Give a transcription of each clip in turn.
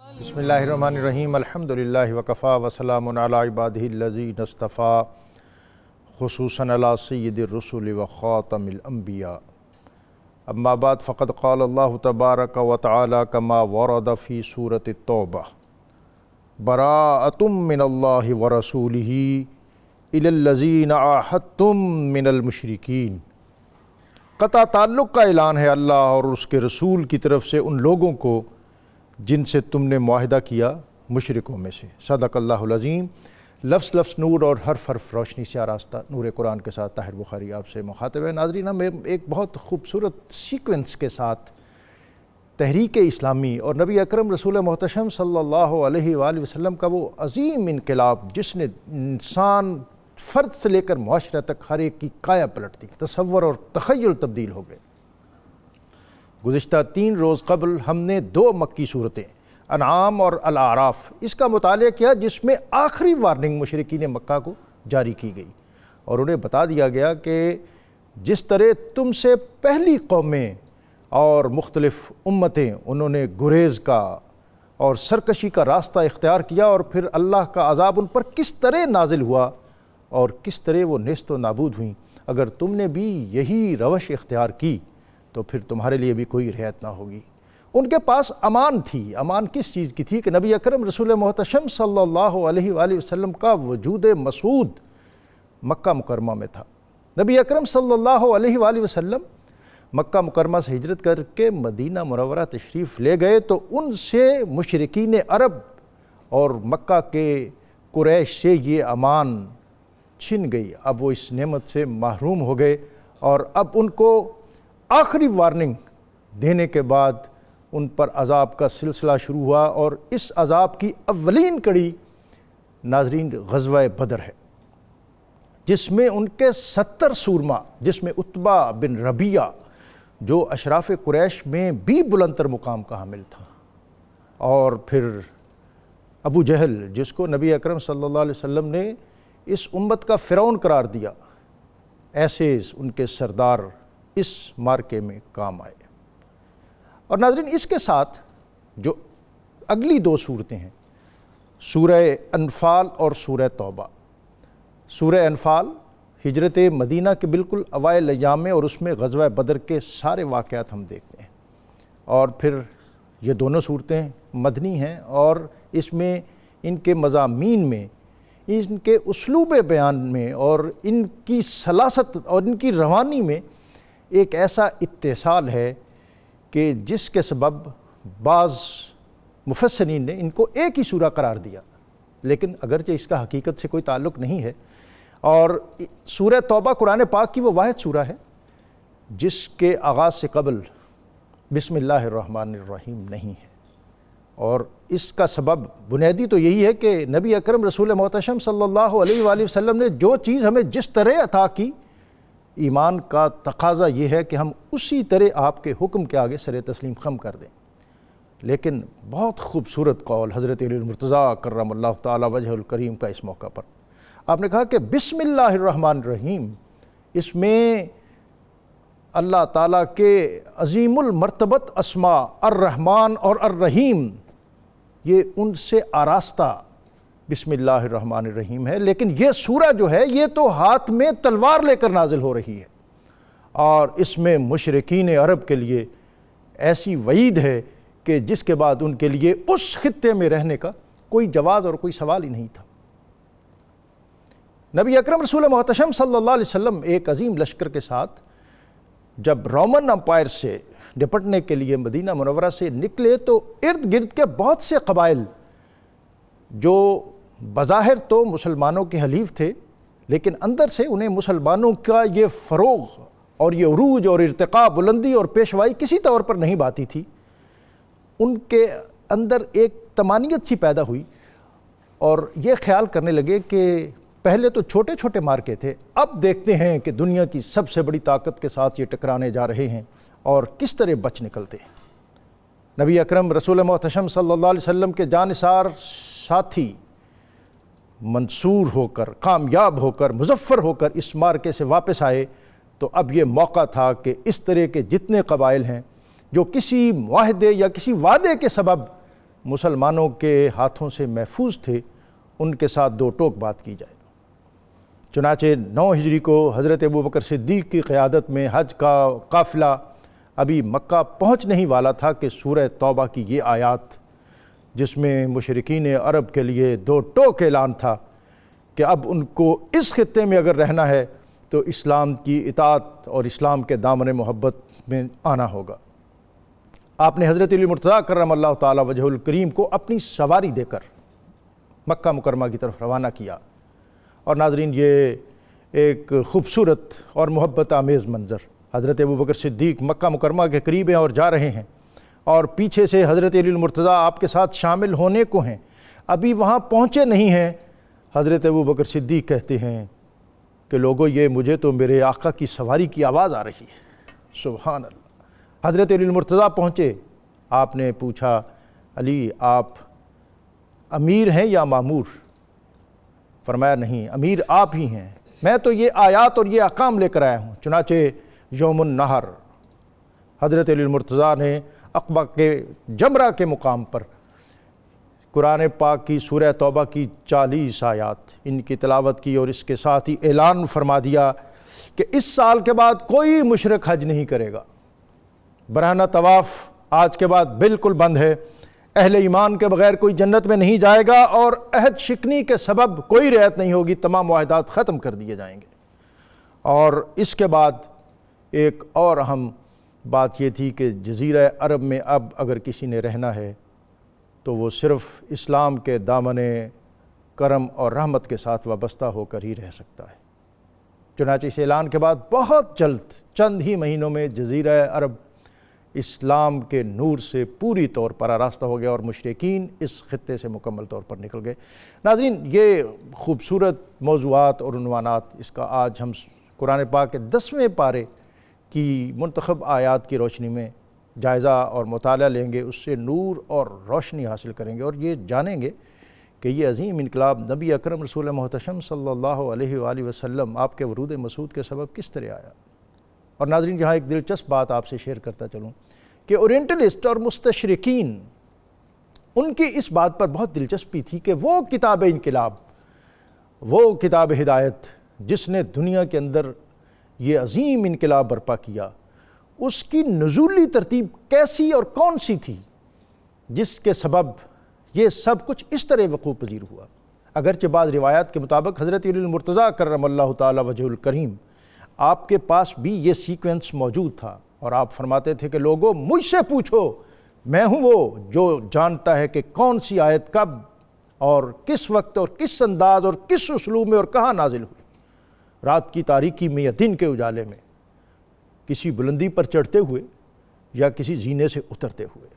بسم اللہ الرحمن الرحیم الحمدللہ وکفا وسلام علی عبادہ الذین اصطفیٰ خصوصاً علی سید الرسل وخاتم الانبیاء اما بعد فقد قال اللہ تبارک و تعالی کما ورد فی سورۃ التوبہ براءۃ من اللہ ورسولہ الی الذین عاہدتم من المشرکین۔ قطع تعلق کا اعلان ہے اللہ اور اس کے رسول کی طرف سے ان لوگوں کو جن سے تم نے معاہدہ کیا مشرکوں میں سے۔ صدق اللہ العظیم۔ لفظ لفظ نور اور حرف حرف روشنی سے آراستہ نور قرآن کے ساتھ طاہر بخاری آپ سے مخاطب ہے۔ ناظرین، ہم ایک بہت خوبصورت سیکوینس کے ساتھ تحریک اسلامی اور نبی اکرم رسول محتشم صلی اللہ علیہ وآلہ وسلم کا وہ عظیم انقلاب جس نے انسان فرد سے لے کر معاشرہ تک ہر ایک کی کایا پلٹ دی، تصور اور تخیل تبدیل ہو گئے۔ گزشتہ 3 روز قبل ہم نے 2 مکی صورتیں انعام اور الاعراف اس کا مطالعہ کیا، جس میں آخری وارننگ مشرکین مکہ کو جاری کی گئی اور انہیں بتا دیا گیا کہ جس طرح تم سے پہلی قومیں اور مختلف امتیں انہوں نے گریز کا اور سرکشی کا راستہ اختیار کیا اور پھر اللہ کا عذاب ان پر کس طرح نازل ہوا اور کس طرح وہ نیست و نابود ہوئیں، اگر تم نے بھی یہی روش اختیار کی تو پھر تمہارے لیے بھی کوئی رعایت نہ ہوگی۔ ان کے پاس امان تھی۔ امان کس چیز کی تھی؟ کہ نبی اکرم رسول محتشم صلی اللہ علیہ وآلہ وسلم کا وجود مسعود مکہ مکرمہ میں تھا۔ نبی اکرم صلی اللہ علیہ وآلہ وسلم مکہ مکرمہ سے ہجرت کر کے مدینہ منورہ تشریف لے گئے تو ان سے مشرکین عرب اور مکہ کے قریش سے یہ امان چھن گئی۔ اب وہ اس نعمت سے محروم ہو گئے اور اب ان کو آخری وارننگ دینے کے بعد ان پر عذاب کا سلسلہ شروع ہوا، اور اس عذاب کی اولین کڑی ناظرین غزوہ بدر ہے، جس میں ان کے 70 سورما، جس میں عتبہ بن ربیعہ جو اشراف قریش میں بھی بلندتر مقام کا حامل تھا، اور پھر ابو جہل جس کو نبی اکرم صلی اللہ علیہ وسلم نے اس امت کا فرعون قرار دیا، ایسے ان کے سردار اس مارکے میں کام آئے۔ اور ناظرین، اس کے ساتھ جو اگلی 2 صورتیں ہیں، سورہ انفال اور سورہ توبہ۔ سورہ انفال ہجرت مدینہ کے بالکل اوائل ایام میں، اور اس میں غزوہ بدر کے سارے واقعات ہم دیکھتے ہیں، اور پھر یہ دونوں صورتیں مدنی ہیں، اور اس میں ان کے مضامین میں، ان کے اسلوب بیان میں اور ان کی سلاست اور ان کی روانی میں ایک ایسا اتصال ہے کہ جس کے سبب بعض مفسرین نے ان کو ایک ہی سورہ قرار دیا، لیکن اگرچہ اس کا حقیقت سے کوئی تعلق نہیں ہے۔ اور سورہ توبہ قرآن پاک کی وہ واحد سورہ ہے جس کے آغاز سے قبل بسم اللہ الرحمن الرحیم نہیں ہے، اور اس کا سبب بنیادی تو یہی ہے کہ نبی اکرم رسول محتشم صلی اللہ علیہ وآلہ وسلم نے جو چیز ہمیں جس طرح عطا کی، ایمان کا تقاضا یہ ہے کہ ہم اسی طرح آپ کے حکم کے آگے سر تسلیم خم کر دیں۔ لیکن بہت خوبصورت قول حضرت علی المرتضیٰ کرم اللہ تعالی وجہ الکریم کا اس موقع پر آپ نے کہا کہ بسم اللہ الرحمن الرحیم، اس میں اللہ تعالیٰ کے عظیم المرتبت اسماء الرحمن اور الرحیم یہ ان سے آراستہ بسم اللہ الرحمن الرحیم ہے، لیکن یہ سورہ جو ہے یہ تو ہاتھ میں تلوار لے کر نازل ہو رہی ہے، اور اس میں مشرکین عرب کے لیے ایسی وعید ہے کہ جس کے بعد ان کے لیے اس خطے میں رہنے کا کوئی جواز اور کوئی سوال ہی نہیں تھا۔ نبی اکرم رسول محتشم صلی اللہ علیہ وسلم ایک عظیم لشکر کے ساتھ جب رومن امپائر سے نپٹنے کے لیے مدینہ منورہ سے نکلے تو ارد گرد کے بہت سے قبائل جو بظاہر تو مسلمانوں کے حلیف تھے، لیکن اندر سے انہیں مسلمانوں کا یہ فروغ اور یہ عروج اور ارتقاء، بلندی اور پیشوائی کسی طور پر نہیں باتی تھی، ان کے اندر ایک طمانینت سی پیدا ہوئی، اور یہ خیال کرنے لگے کہ پہلے تو چھوٹے چھوٹے مارکے تھے، اب دیکھتے ہیں کہ دنیا کی سب سے بڑی طاقت کے ساتھ یہ ٹکرانے جا رہے ہیں اور کس طرح بچ نکلتے ہیں۔ نبی اکرم رسول محتشم صلی اللہ علیہ وسلم کے جانثار ساتھی منصور ہو کر، کامیاب ہو کر، مظفر ہو کر اس مارکے سے واپس آئے، تو اب یہ موقع تھا کہ اس طرح کے جتنے قبائل ہیں جو کسی معاہدے یا کسی وعدے کے سبب مسلمانوں کے ہاتھوں سے محفوظ تھے ان کے ساتھ دو ٹوک بات کی جائے۔ چنانچہ 9 ہجری کو حضرت ابوبکر صدیق کی قیادت میں حج کا قافلہ ابھی مکہ پہنچ نہیں والا تھا کہ سورہ توبہ کی یہ آیات، جس میں مشرکین عرب کے لیے دو ٹوک اعلان تھا کہ اب ان کو اس خطے میں اگر رہنا ہے تو اسلام کی اطاعت اور اسلام کے دامن محبت میں آنا ہوگا۔ آپ نے حضرت علی مرتضیٰ کرم اللہ تعالی وجہ الکریم کو اپنی سواری دے کر مکہ مکرمہ کی طرف روانہ کیا۔ اور ناظرین، یہ ایک خوبصورت اور محبت آمیز منظر، حضرت ابوبکر صدیق مکہ مکرمہ کے قریب ہیں اور جا رہے ہیں، اور پیچھے سے حضرت علی المرتضیٰ آپ کے ساتھ شامل ہونے کو ہیں، ابھی وہاں پہنچے نہیں ہیں۔ حضرت ابوبکر صدیق کہتے ہیں کہ لوگو، یہ مجھے تو میرے آقا کی سواری کی آواز آ رہی ہے۔ سبحان اللہ۔ حضرت علی المرتضیٰ پہنچے، آپ نے پوچھا، علی آپ امیر ہیں یا مامور؟ فرمایا نہیں، امیر آپ ہی ہیں، میں تو یہ آیات اور یہ احکام لے کر آیا ہوں۔ چنانچہ یوم النحر حضرت علی المرتضیٰ نے عقبہ کے جمرہ کے مقام پر قرآن پاک کی سورہ توبہ کی 40 آیات ان کی تلاوت کی، اور اس کے ساتھ ہی اعلان فرما دیا کہ اس سال کے بعد کوئی مشرک حج نہیں کرے گا، برہنہ طواف آج کے بعد بالکل بند ہے، اہل ایمان کے بغیر کوئی جنت میں نہیں جائے گا، اور عہد شکنی کے سبب کوئی رعایت نہیں ہوگی، تمام معاہدات ختم کر دیے جائیں گے۔ اور اس کے بعد ایک اور اہم بات یہ تھی کہ جزیرہ عرب میں اب اگر کسی نے رہنا ہے تو وہ صرف اسلام کے دامن کرم اور رحمت کے ساتھ وابستہ ہو کر ہی رہ سکتا ہے۔ چنانچہ اس اعلان کے بعد بہت جلد، چند ہی مہینوں میں جزیرہ عرب اسلام کے نور سے پوری طور پر آراستہ ہو گیا، اور مشرکین اس خطے سے مکمل طور پر نکل گئے۔ ناظرین، یہ خوبصورت موضوعات اور عنوانات، اس کا آج ہم قرآن پاک کے 10ویں پارے کی منتخب آیات کی روشنی میں جائزہ اور مطالعہ لیں گے، اس سے نور اور روشنی حاصل کریں گے، اور یہ جانیں گے کہ یہ عظیم انقلاب نبی اکرم رسول محتشم صلی اللہ علیہ وآلہ وسلم آپ کے ورود مسعود کے سبب کس طرح آیا۔ اور ناظرین، جہاں ایک دلچسپ بات آپ سے شیئر کرتا چلوں کہ اورینٹلسٹ اور مستشرقین، ان کی اس بات پر بہت دلچسپی تھی کہ وہ کتاب انقلاب، وہ کتاب ہدایت جس نے دنیا کے اندر یہ عظیم انقلاب برپا کیا، اس کی نزولی ترتیب کیسی اور کون سی تھی جس کے سبب یہ سب کچھ اس طرح وقوع پذیر ہوا۔ اگرچہ بعض روایات کے مطابق حضرت علی المرتضیٰ کرم اللہ تعالی وجہ الکریم آپ کے پاس بھی یہ سیکوینس موجود تھا، اور آپ فرماتے تھے کہ لوگو، مجھ سے پوچھو، میں ہوں وہ جو جانتا ہے کہ کون سی آیت کب اور کس وقت اور کس انداز اور کس اسلوب میں اور کہاں نازل ہوئی، رات کی تاریکی میں یا دن کے اجالے میں، کسی بلندی پر چڑھتے ہوئے یا کسی زینے سے اترتے ہوئے۔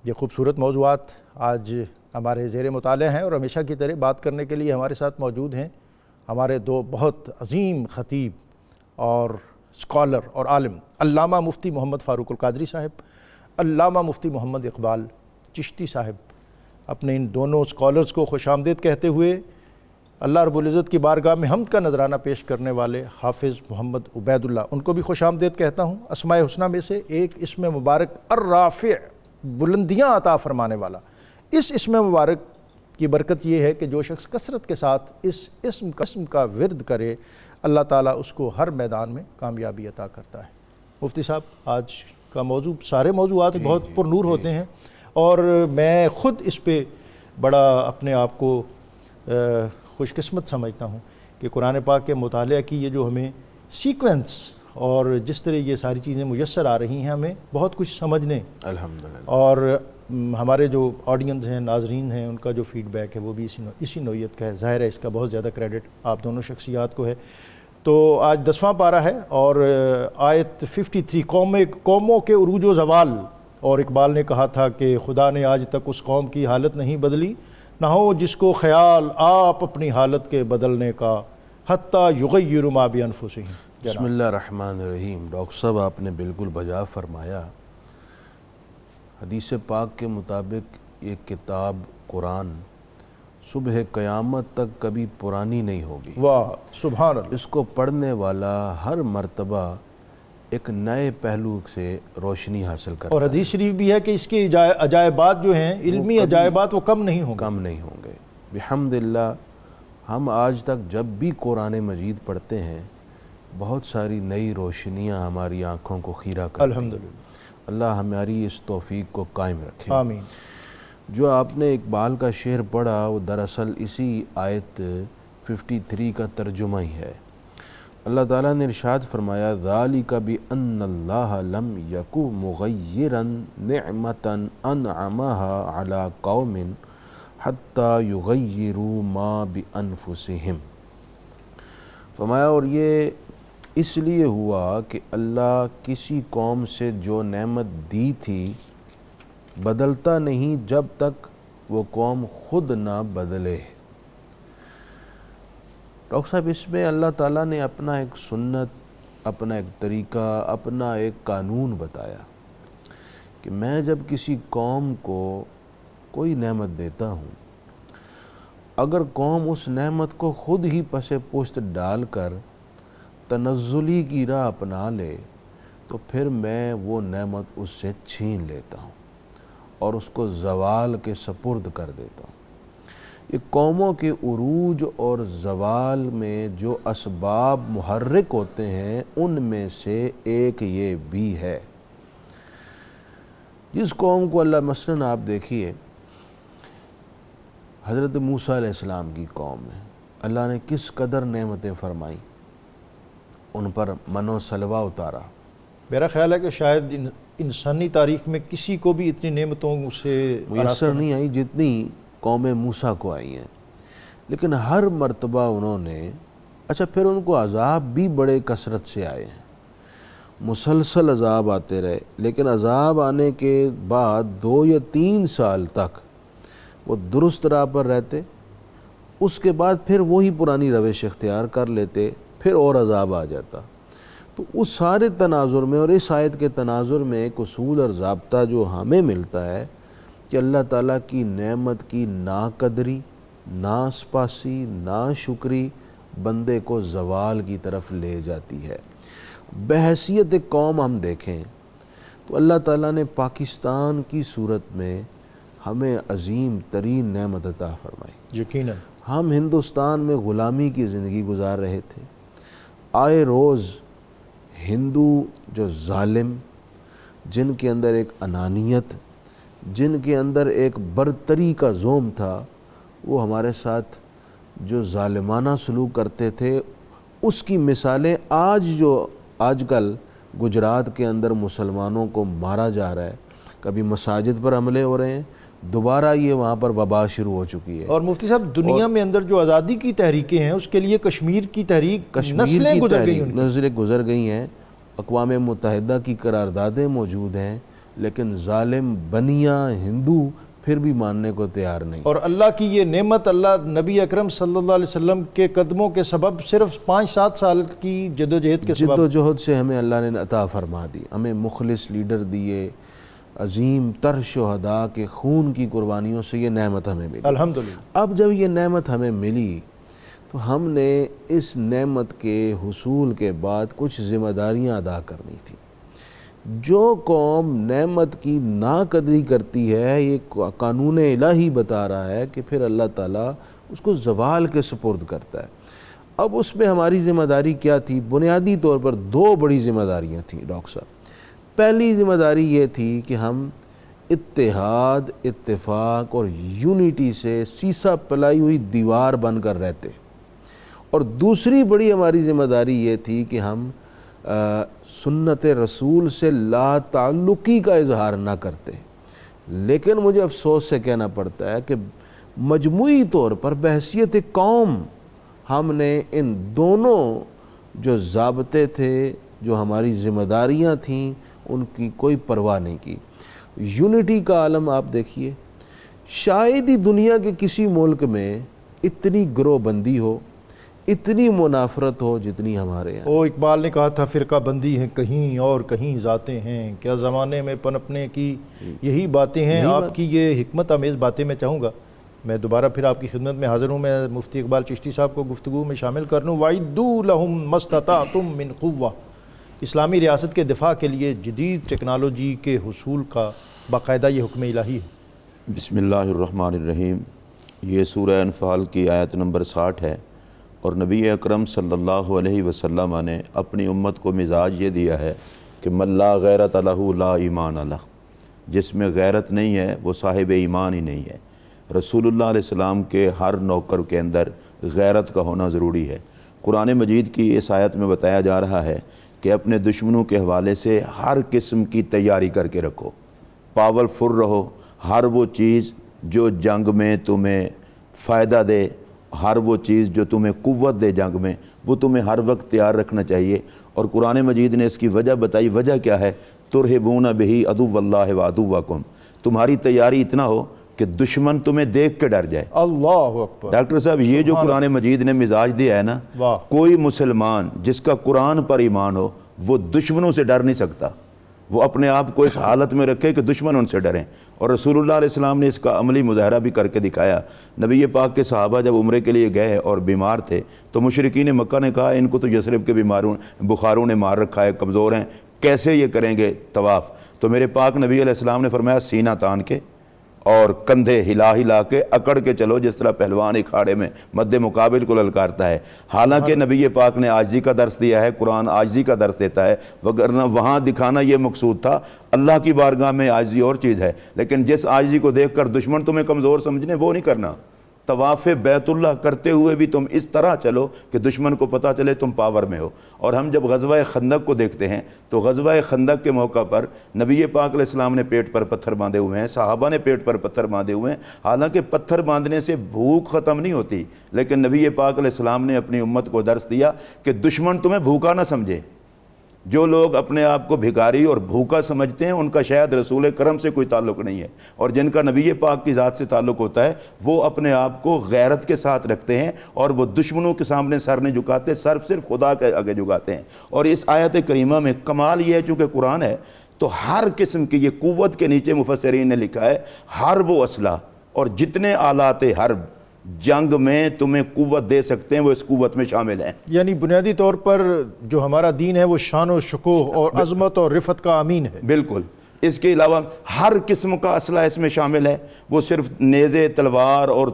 یہ خوبصورت موضوعات آج ہمارے زیر مطالعہ ہیں، اور ہمیشہ کی طرح بات کرنے کے لیے ہمارے ساتھ موجود ہیں ہمارے دو بہت عظیم خطیب اور اسکالر اور عالم، علامہ مفتی محمد فاروق القادری صاحب، علامہ مفتی محمد اقبال چشتی صاحب۔ اپنے ان دونوں اسکالرز کو خوش آمدید کہتے ہوئے اللہ رب العزت کی بارگاہ میں حمد کا نذرانہ پیش کرنے والے حافظ محمد عبید اللہ، ان کو بھی خوش آمدید کہتا ہوں۔ اسماء حسنہ میں سے ایک اسم مبارک الرافع، بلندیاں عطا فرمانے والا۔ اس اسم مبارک کی برکت یہ ہے کہ جو شخص کثرت کے ساتھ اس اسم کا ورد کرے، اللہ تعالیٰ اس کو ہر میدان میں کامیابی عطا کرتا ہے۔ مفتی صاحب، آج کا موضوع، سارے موضوعات بہت پر نور ہوتے ہیں، اور میں خود اس پہ بڑا اپنے آپ کو خوش قسمت سمجھتا ہوں کہ قرآن پاک کے مطالعہ کی یہ جو ہمیں سیکوینس اور جس طرح یہ ساری چیزیں میسر آ رہی ہیں، ہمیں بہت کچھ سمجھنے الحمدللہ، اور ہمارے جو آڈینس ہیں، ناظرین ہیں، ان کا جو فیڈ بیک ہے وہ بھی اسی نوعیت کا ہے۔ ظاہر ہے اس کا بہت زیادہ کریڈٹ آپ دونوں شخصیات کو ہے۔ تو آج 10واں پارہ ہے، اور آیت 53، قوموں کے عروج و زوال، اور اقبال نے کہا تھا کہ خدا نے آج تک اس قوم کی حالت نہیں بدلی، نہ ہو جس کو خیال آپ اپنی حالت کے بدلنے کا، حتیٰ یغیر ما بانفسہم۔ بسم اللہ الرحمن الرحیم۔ ڈاکٹر صاحب، آپ نے بالکل بجا فرمایا۔ حدیث پاک کے مطابق یہ کتاب قرآن صبح قیامت تک کبھی پرانی نہیں ہوگی۔ واہ، سبحان اللہ۔ اس کو پڑھنے والا ہر مرتبہ ایک نئے پہلو سے روشنی حاصل کرتا اور حدیث شریف بھی ہے کہ اس کے عجائبات جو ہیں علمی عجائبات وہ کم نہیں ہوں گے. کم نہیں ہوں گے. بحمداللہ ہم آج تک جب بھی قرآن مجید پڑھتے ہیں بہت ساری نئی روشنیاں ہماری آنکھوں کو خیرہ کرتی ہیں. الحمدللہ. اللہ ہماری اس توفیق کو قائم رکھے. آمین. جو آپ نے اقبال کا شعر پڑھا وہ دراصل اسی آیت 53 کا ترجمہ ہی ہے. اللہ تعالیٰ نے ارشاد فرمایا ذَلِكَ بِأَنَّ اللَّهَ لَمْ يَكُ مُغَيِّرًا نِعْمَةً أَنْعَمَهَا عَلَىٰ قَوْمٍ حَتَّى يُغَيِّرُوا مَا بِأَنفُسِهِمْ. فرمایا اور یہ اس لیے ہوا کہ اللہ کسی قوم سے جو نعمت دی تھی بدلتا نہیں جب تک وہ قوم خود نہ بدلے. ڈاکٹر صاحب اس میں اللہ تعالیٰ نے اپنا ایک سنت، اپنا ایک طریقہ، اپنا ایک قانون بتایا کہ میں جب کسی قوم کو کوئی نعمت دیتا ہوں اگر قوم اس نعمت کو خود ہی پس پشت ڈال کر تنزلی کی راہ اپنا لے تو پھر میں وہ نعمت اس سے چھین لیتا ہوں اور اس کو زوال کے سپرد کر دیتا ہوں. یہ قوموں کے عروج اور زوال میں جو اسباب محرک ہوتے ہیں ان میں سے ایک یہ بھی ہے. جس قوم کو اللہ مثلاً آپ دیکھیے حضرت موسیٰ علیہ السلام کی قوم ہے، اللہ نے کس قدر نعمتیں فرمائیں، ان پر من و سلوہ اتارا. میرا خیال ہے کہ شاید انسانی تاریخ میں کسی کو بھی اتنی نعمتوں سے میسر نہیں آئی جتنی قوم موسیٰ کو آئی ہیں. لیکن ہر مرتبہ انہوں نے پھر ان کو عذاب بھی بڑے کثرت سے آئے ہیں، مسلسل عذاب آتے رہے. لیکن عذاب آنے کے بعد 2 یا 3 سال تک وہ درست راہ پر رہتے، اس کے بعد پھر وہی پرانی روش اختیار کر لیتے، پھر اور عذاب آ جاتا. تو اس سارے تناظر میں اور اس آیت کے تناظر میں ایک اصول اور ضابطہ جو ہمیں ملتا ہے کہ اللہ تعالیٰ کی نعمت کی ناقدری، ناسپاسی، ناشکری بندے کو زوال کی طرف لے جاتی ہے. بحیثیت قوم ہم دیکھیں تو اللہ تعالیٰ نے پاکستان کی صورت میں ہمیں عظیم ترین نعمت عطا فرمائی. یقیناً ہم ہندوستان میں غلامی کی زندگی گزار رہے تھے. آئے روز ہندو جو ظالم، جن کے اندر ایک انانیت، جن کے اندر ایک برتری کا زوم تھا، وہ ہمارے ساتھ جو ظالمانہ سلوک کرتے تھے اس کی مثالیں آج کل گجرات کے اندر مسلمانوں کو مارا جا رہا ہے، کبھی مساجد پر حملے ہو رہے ہیں، دوبارہ یہ وہاں پر وبا شروع ہو چکی ہے. اور مفتی صاحب دنیا میں اندر جو آزادی کی تحریکیں ہیں اس کے لیے کشمیر کی تحریک نسلیں گزر گئی ہیں. اقوام متحدہ کی قراردادیں موجود ہیں لیکن ظالم بنیاں ہندو پھر بھی ماننے کو تیار نہیں. اور اللہ کی یہ نعمت اللہ نبی اکرم صلی اللہ علیہ وسلم کے قدموں کے سبب صرف 5-7 سال کی جدوجہد کے سبب جدوجہد سے ہمیں اللہ نے عطا فرما دی. ہمیں مخلص لیڈر دیے، عظیم تر شہداء کے خون کی قربانیوں سے یہ نعمت ہمیں ملی. الحمدللہ. اب جب یہ نعمت ہمیں ملی تو ہم نے اس نعمت کے حصول کے بعد کچھ ذمہ داریاں ادا کرنی تھی. جو قوم نعمت کی ناقدری کرتی ہے یہ قانون الہی بتا رہا ہے کہ پھر اللہ تعالیٰ اس کو زوال کے سپرد کرتا ہے. اب اس میں ہماری ذمہ داری کیا تھی؟ بنیادی طور پر 2 بڑی ذمہ داریاں تھیں ڈاکٹر صاحب. پہلی ذمہ داری یہ تھی کہ ہم اتحاد، اتفاق اور یونٹی سے سیسا پلائی ہوئی دیوار بن کر رہتے. اور دوسری بڑی ہماری ذمہ داری یہ تھی کہ ہم سنت رسول سے لا تعلقی کا اظہار نہ کرتے. لیکن مجھے افسوس سے کہنا پڑتا ہے کہ مجموعی طور پر بحیثیت قوم ہم نے ان دونوں جو ضابطے تھے، جو ہماری ذمہ داریاں تھیں، ان کی کوئی پرواہ نہیں کی. یونٹی کا عالم آپ دیکھیے، شاید ہی دنیا کے کسی ملک میں اتنی گروہ بندی ہو، اتنی منافرت ہو جتنی ہمارے یہاں. وہ اقبال نے کہا تھا فرقہ بندی ہیں کہیں اور کہیں ذاتیں ہیں، کیا زمانے میں پنپنے کی یہی باتیں ہیں. آپ کی یہ حکمت آمیز باتیں میں چاہوں گا میں دوبارہ پھر آپ کی خدمت میں حاضر ہوں. میں مفتی اقبال چشتی صاحب کو گفتگو میں شامل کر لوں. وَعِدُّوا لَهُم مَّا اسْتَطَعْتُم مِّن قُوَّةٍ، اسلامی ریاست کے دفاع کے لیے جدید ٹیکنالوجی کے حصول کا باقاعدہ یہ حکم الہی ہے؟ بسم اللہ الرحمن الرحیم۔ یہ سورہ انفال کی آیت نمبر 60 ہے، اور نبی اکرم صلی اللہ علیہ وسلم نے اپنی امت کو مزاج یہ دیا ہے کہ من لا غیرت لہ لا ایمان لہ، جس میں غیرت نہیں ہے وہ صاحب ایمان ہی نہیں ہے۔ رسول اللہ علیہ السلام کے ہر نوکر کے اندر غیرت کا ہونا ضروری ہے۔ قرآن مجید کی اس آیت میں بتایا جا رہا ہے کہ اپنے دشمنوں کے حوالے سے ہر قسم کی تیاری کر کے رکھو، پاورفل رہو۔ ہر وہ چیز جو جنگ میں تمہیں فائدہ دے، ہر وہ چیز جو تمہیں قوت دے جنگ میں، وہ تمہیں ہر وقت تیار رکھنا چاہیے۔ اور قرآن مجید نے اس کی وجہ بتائی۔ وجہ کیا ہے؟ ترہبون بہ عدو اللہ و عدوکم، تمہاری تیاری اتنا ہو کہ دشمن تمہیں دیکھ کے ڈر جائے۔ اللہ اکبر۔ ڈاکٹر صاحب، یہ جو قرآن مجید نے مزاج دیا ہے نا، واہ۔ کوئی مسلمان جس کا قرآن پر ایمان ہو وہ دشمنوں سے ڈر نہیں سکتا۔ وہ اپنے آپ کو اس حالت میں رکھے کہ دشمن ان سے ڈریں۔ اور رسول اللہ علیہ السلام نے اس کا عملی مظاہرہ بھی کر کے دکھایا۔ نبی پاک کے صحابہ جب عمرے کے لیے گئے اور بیمار تھے تو مشرکین مکہ نے کہا ان کو تو یثرب کے بخاروں نے مار رکھا ہے، کمزور ہیں، کیسے یہ کریں گے طواف؟ تو میرے پاک نبی علیہ السلام نے فرمایا سینہ تان کے اور کندھے ہلا ہلا کے اکڑ کے چلو، جس طرح پہلوان اکھاڑے میں مد مقابل کو للکارتا ہے۔ حالانکہ نبی پاک نے عاجزی کا درس دیا ہے، قرآن عاجزی کا درس دیتا ہے، وگرنہ وہاں دکھانا یہ مقصود تھا۔ اللہ کی بارگاہ میں عاجزی اور چیز ہے، لیکن جس عاجزی کو دیکھ کر دشمن تمہیں کمزور سمجھنے وہ نہیں کرنا۔ طواف بیت اللہ کرتے ہوئے بھی تم اس طرح چلو کہ دشمن کو پتہ چلے تم پاور میں ہو۔ اور ہم جب غزوہ خندق کو دیکھتے ہیں تو غزوہ خندق کے موقع پر نبی پاک علیہ السلام نے پیٹ پر پتھر باندھے ہوئے ہیں، صحابہ نے پیٹ پر پتھر باندھے ہوئے ہیں۔ حالانکہ پتھر باندھنے سے بھوک ختم نہیں ہوتی، لیکن نبی پاک علیہ السلام نے اپنی امت کو درس دیا کہ دشمن تمہیں بھوکا نہ سمجھے۔ جو لوگ اپنے آپ کو بھکاری اور بھوکا سمجھتے ہیں ان کا شاید رسول کرم سے کوئی تعلق نہیں ہے، اور جن کا نبی پاک کی ذات سے تعلق ہوتا ہے وہ اپنے آپ کو غیرت کے ساتھ رکھتے ہیں، اور وہ دشمنوں کے سامنے سر نہیں جھکاتے، سر صرف خدا کے آگے جھکاتے ہیں۔ اور اس آیت کریمہ میں کمال یہ ہے، چونکہ قرآن ہے تو ہر قسم کی یہ قوت کے نیچے مفسرین نے لکھا ہے ہر وہ اسلحہ اور جتنے آلات حرب جنگ میں تمہیں قوت دے سکتے ہیں وہ اس قوت میں شامل ہیں۔ یعنی بنیادی طور پر جو ہمارا دین ہے وہ شان و شکوہ اور عظمت اور رفت کا امین ہے۔ بالکل۔ اس کے علاوہ ہر قسم کا اسلحہ اس میں شامل ہے، وہ صرف نیزے، تلوار اور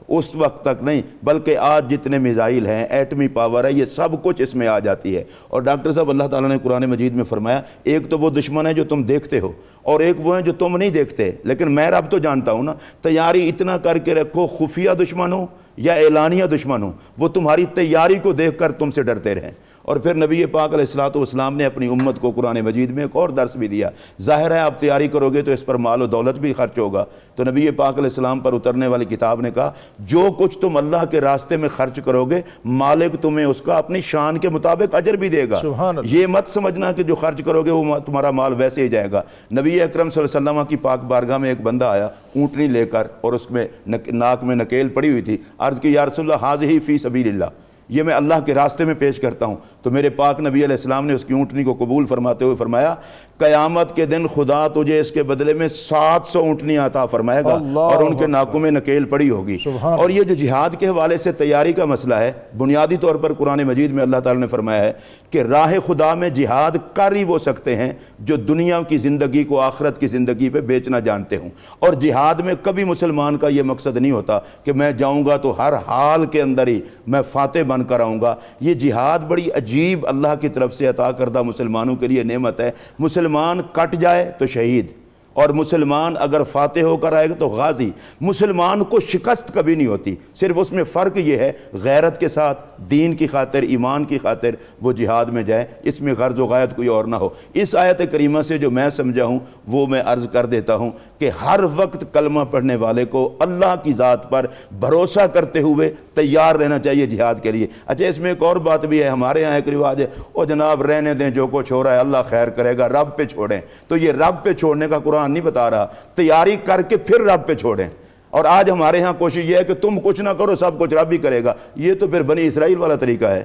اس وقت تک نہیں، بلکہ آج جتنے میزائل ہیں، ایٹمی پاور ہے، یہ سب کچھ اس میں آ جاتی ہے۔ اور ڈاکٹر صاحب، اللہ تعالیٰ نے قرآن مجید میں فرمایا ایک تو وہ دشمن ہے جو تم دیکھتے ہو، اور ایک وہ ہیں جو تم نہیں دیکھتے، لیکن میں رب تو جانتا ہوں نا۔ تیاری اتنا کر کے رکھو، خفیہ دشمن ہو یا اعلانیہ دشمن ہو، وہ تمہاری تیاری کو دیکھ کر تم سے ڈرتے رہیں۔ اور پھر نبی پاک علیہ السلام نے اپنی امت کو قرآن مجید میں ایک اور درس بھی دیا۔ ظاہر ہے آپ تیاری کرو گے تو اس پر مال و دولت بھی خرچ ہوگا، تو نبی پاک علیہ السلام پر اترنے والی کتاب نے کہا جو کچھ تم اللہ کے راستے میں خرچ کرو گے مالک تمہیں اس کا اپنی شان کے مطابق اجر بھی دے گا۔ سبحان اللہ۔ یہ مت سمجھنا کہ جو خرچ کرو گے وہ تمہارا مال ویسے ہی جائے گا۔ نبی اکرم صلی اللہ علیہ وسلم کی پاک بارگاہ میں ایک بندہ آیا اونٹنی لے کر، اور اس میں ناک میں نکیل پڑی ہوئی تھی۔ عرض کی یا رسول اللہ ھذہ فی سبیل اللہ، یہ میں اللہ کے راستے میں پیش کرتا ہوں۔ تو میرے پاک نبی علیہ السلام نے اس کی اونٹنی کو قبول فرماتے ہوئے فرمایا قیامت کے دن خدا تجھے اس کے بدلے میں 700 اونٹنیاں عطا فرمائے گا، اور ان کے ناکوں میں نکیل پڑی ہوگی۔ اور یہ جو جہاد کے حوالے سے تیاری کا مسئلہ ہے، بنیادی طور پر قرآن مجید میں اللہ تعالیٰ نے فرمایا ہے کہ راہ خدا میں جہاد کر ہی وہ سکتے ہیں جو دنیا کی زندگی کو آخرت کی زندگی پہ بیچنا جانتے ہوں۔ اور جہاد میں کبھی مسلمان کا یہ مقصد نہیں ہوتا کہ میں جاؤں گا تو ہر حال کے اندر ہی میں فاتح بن کر آؤں گا۔ یہ جہاد بڑی عجیب اللہ کی طرف سے عطا کردہ مسلمانوں کے لیے نعمت ہے۔ مسلمان کٹ جائے تو شہید، اور مسلمان اگر فاتح ہو کر آئے گا تو غازی۔ مسلمان کو شکست کبھی نہیں ہوتی، صرف اس میں فرق یہ ہے غیرت کے ساتھ دین کی خاطر، ایمان کی خاطر وہ جہاد میں جائے، اس میں غرض و غایت کوئی اور نہ ہو۔ اس آیت کریمہ سے جو میں سمجھا ہوں وہ میں عرض کر دیتا ہوں کہ ہر وقت کلمہ پڑھنے والے کو اللہ کی ذات پر بھروسہ کرتے ہوئے تیار رہنا چاہیے جہاد کے لیے۔ اچھا، اس میں ایک اور بات بھی ہے، ہمارے یہاں ایک رواج ہے او جناب رہنے دیں، جو کچھ ہو رہا ہے اللہ خیر کرے گا، رب پہ چھوڑیں۔ تو یہ رب پہ چھوڑنے کا قرآن نہیں بتا رہا، تیاری کر کے پھر رب پہ چھوڑیں۔ اور آج ہمارے ہاں کوشش یہ ہے کہ تم کچھ نہ کرو سب کچھ رب ہی کرے گا۔ یہ تو پھر بنی اسرائیل والا طریقہ ہے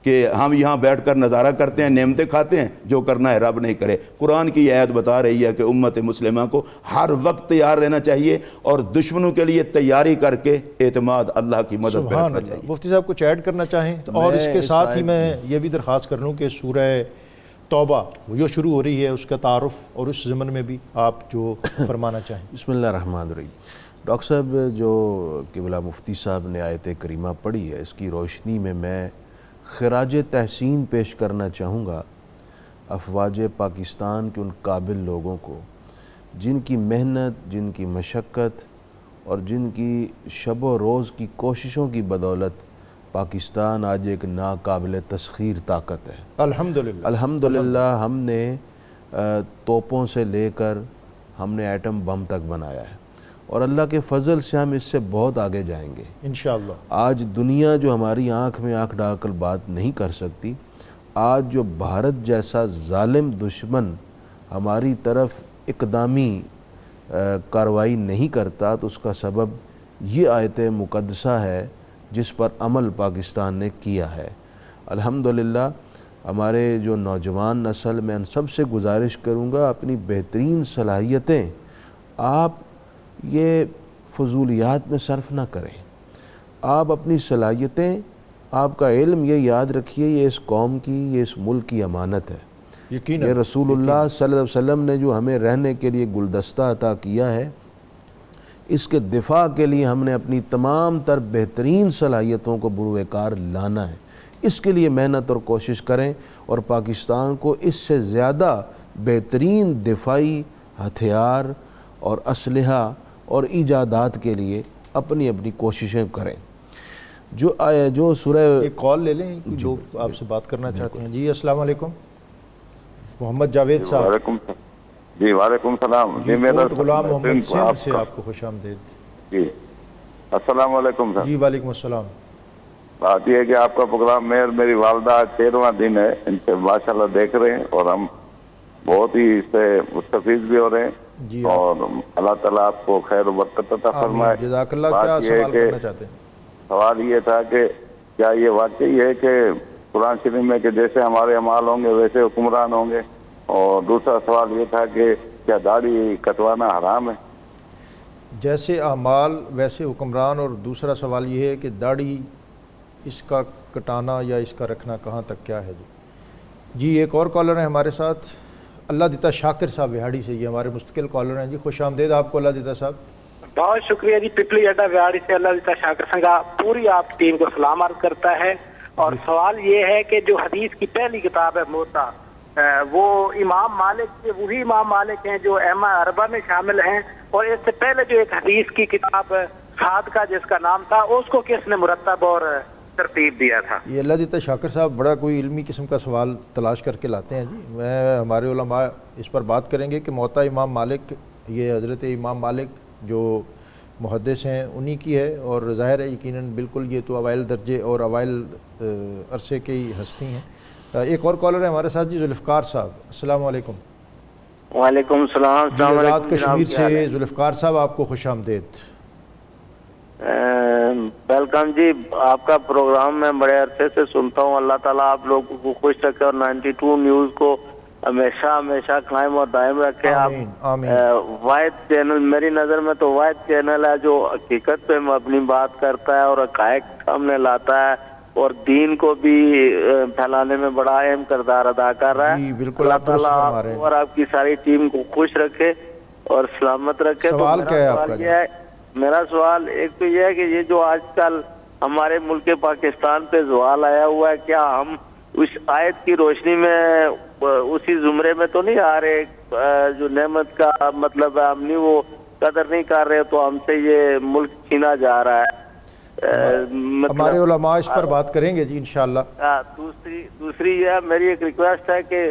کہ ہم یہاں بیٹھ کر نظارہ کرتے ہیں، نعمتیں کھاتے ہیں، جو کرنا ہے رب نہیں کرے۔ قرآن کی آیت بتا رہی ہے کہ امت مسلمہ کو ہر وقت تیار رہنا چاہیے اور دشمنوں کے لیے تیاری کر کے اعتماد اللہ کی مدد پہ رکھنا چاہیے۔ مفتی صاحب کچھ ایڈ کرنا چاہیں تو، اور اس کے ساتھ ہی میں یہ بھی درخواست کر لوں کہ سورہ توبہ جو شروع ہو رہی ہے اس کا تعارف اور اس ضمن میں بھی آپ جو فرمانا چاہیں. بسم اللہ الرحمن الرحیم. ڈاکٹر صاحب جو قبلہ مفتی صاحب نے آیت کریمہ پڑھی ہے، اس کی روشنی میں خراج تحسین پیش کرنا چاہوں گا افواج پاکستان کے ان قابل لوگوں کو جن کی محنت، جن کی مشقت اور جن کی شب و روز کی کوششوں کی بدولت پاکستان آج ایک ناقابل تسخیر طاقت ہے. الحمدللہ الحمدللہ ہم نے توپوں سے لے کر ہم نے ایٹم بم تک بنایا ہے، اور اللہ کے فضل سے ہم اس سے بہت آگے جائیں گے انشاءاللہ. آج دنیا جو ہماری آنکھ میں آنکھ ڈال کر بات نہیں کر سکتی، آج جو بھارت جیسا ظالم دشمن ہماری طرف اقدامی کارروائی نہیں کرتا، تو اس کا سبب یہ آیت مقدسہ ہے جس پر عمل پاکستان نے کیا ہے. الحمدللہ ہمارے جو نوجوان نسل، میں ان سب سے گزارش کروں گا اپنی بہترین صلاحیتیں آپ یہ فضولیات میں صرف نہ کریں. آپ اپنی صلاحیتیں، آپ کا علم یہ یاد رکھیے، یہ اس قوم کی، یہ اس ملک کی امانت ہے. یقیناً یہ رسول اللہ صلی اللہ علیہ وسلم نے جو ہمیں رہنے کے لیے گلدستہ عطا کیا ہے، اس کے دفاع کے لیے ہم نے اپنی تمام تر بہترین صلاحیتوں کو بروئے کار لانا ہے. اس کے لیے محنت اور کوشش کریں، اور پاکستان کو اس سے زیادہ بہترین دفاعی ہتھیار اور اسلحہ اور ایجادات کے لیے اپنی کوششیں کریں. جو سورہ ایک کال لے لیں، لوگ آپ سے بات کرنا چاہتے ہیں. جی السلام علیکم. محمد جاوید صاحب. جی وعلیکم السلام. جی کوٹ غلام محمد سندھ سے آپ کو خوش آمدید. جی السلام علیکم سر. جی وعلیکم السلام. بات یہ ہے کہ آپ کا پروگرام میری والدہ 13واں دن ہے، ان سے ماشاءاللہ دیکھ رہے ہیں، اور ہم بہت ہی اس سے مستفید بھی ہو رہے ہیں. جی اور اللہ تعالیٰ آپ کو خیر و برکت عطا فرمائے. جزاک اللہ. کیا سوال کرنا چاہتے ہیں؟ سوال یہ تھا کہ کیا یہ واقعی ہے کہ قرآن شریف میں کہ جیسے ہمارے اعمال ہوں گے ویسے حکمران ہوں گے؟ اور دوسرا سوال یہ تھا کہ کیا داڑھی کٹوانا حرام ہے؟ جیسے اعمال ویسے حکمران. اور دوسرا سوال یہ ہے کہ داڑھی اس کا کٹانا یا اس کا رکھنا کہاں تک کیا ہے؟ جی ایک اور کالر ہیں ہمارے ساتھ، اللہ دیتا شاکر صاحب وہاڑی سے. یہ ہمارے مستقل کالر ہیں. جی خوش آمدید آپ کو اللہ دیتا صاحب. بہت شکریہ جی. پپلی اڈا وہاڑی سے اللہ دیتا شاکر سنگا پوری آپ ٹیم کو سلام عرض کرتا ہے. اور سوال یہ ہے کہ جو حدیث کی پہلی کتاب ہے موطا، وہ امام مالک کے وہی امام مالک ہیں جو ائمہ اربعہ میں شامل ہیں، اور اس سے پہلے جو ایک حدیث کی کتاب سعد کا جس کا نام تھا، اس کو کس نے مرتب اور ترتیب دیا تھا؟ یہ اللہ دیتا شاکر صاحب بڑا کوئی علمی قسم کا سوال تلاش کر کے لاتے ہیں. جی ہمارے علماء اس پر بات کریں گے کہ موطا امام مالک، یہ حضرت امام مالک جو محدث ہیں انہی کی ہے، اور ظاہر ہے یقیناً بالکل یہ تو اوائل درجے اور اوائل عرصے کی ہستی ہیں. ایک اور کالر ہے ہمارے ساتھ جی ذوالفقار صاحب. السلام علیکم. وعلیکم السلام. جی آزاد کشمیر سے ذوالفقار صاحب آپ کو خوش آمدید. ویلکم جی. آپ کا پروگرام میں بڑے عرصے سے سنتا ہوں. اللہ تعالیٰ آپ لوگوں کو خوش رکھے اور 92 نیوز کو ہمیشہ قائم اور دائم رکھے. آپ واحد چینل، میری نظر میں تو واحد چینل ہے جو حقیقت پہ اپنی بات کرتا ہے اور حقائق سامنے لاتا ہے، اور دین کو بھی پھیلانے میں بڑا اہم کردار ادا کر رہا ہے. جی بالکل. اللہ تعالیٰ آپ اور آپ کی ساری ٹیم کو خوش رکھے اور سلامت رکھے. سوال کیا ہے آپ کا؟ میرا سوال ایک تو یہ ہے کہ یہ جو آج کل ہمارے ملک پاکستان پہ زوال آیا ہوا ہے، کیا ہم اس آیت کی روشنی میں اسی زمرے میں تو نہیں آ رہے جو نعمت کا مطلب ہے ہم نہیں وہ قدر نہیں کر رہے، تو ہم سے یہ ملک چھینا جا رہا ہے؟ ہمارے علماء اس پر بات کریں گے جی انشاءاللہ. دوسری یہ میری ایک ریکویسٹ ہے کہ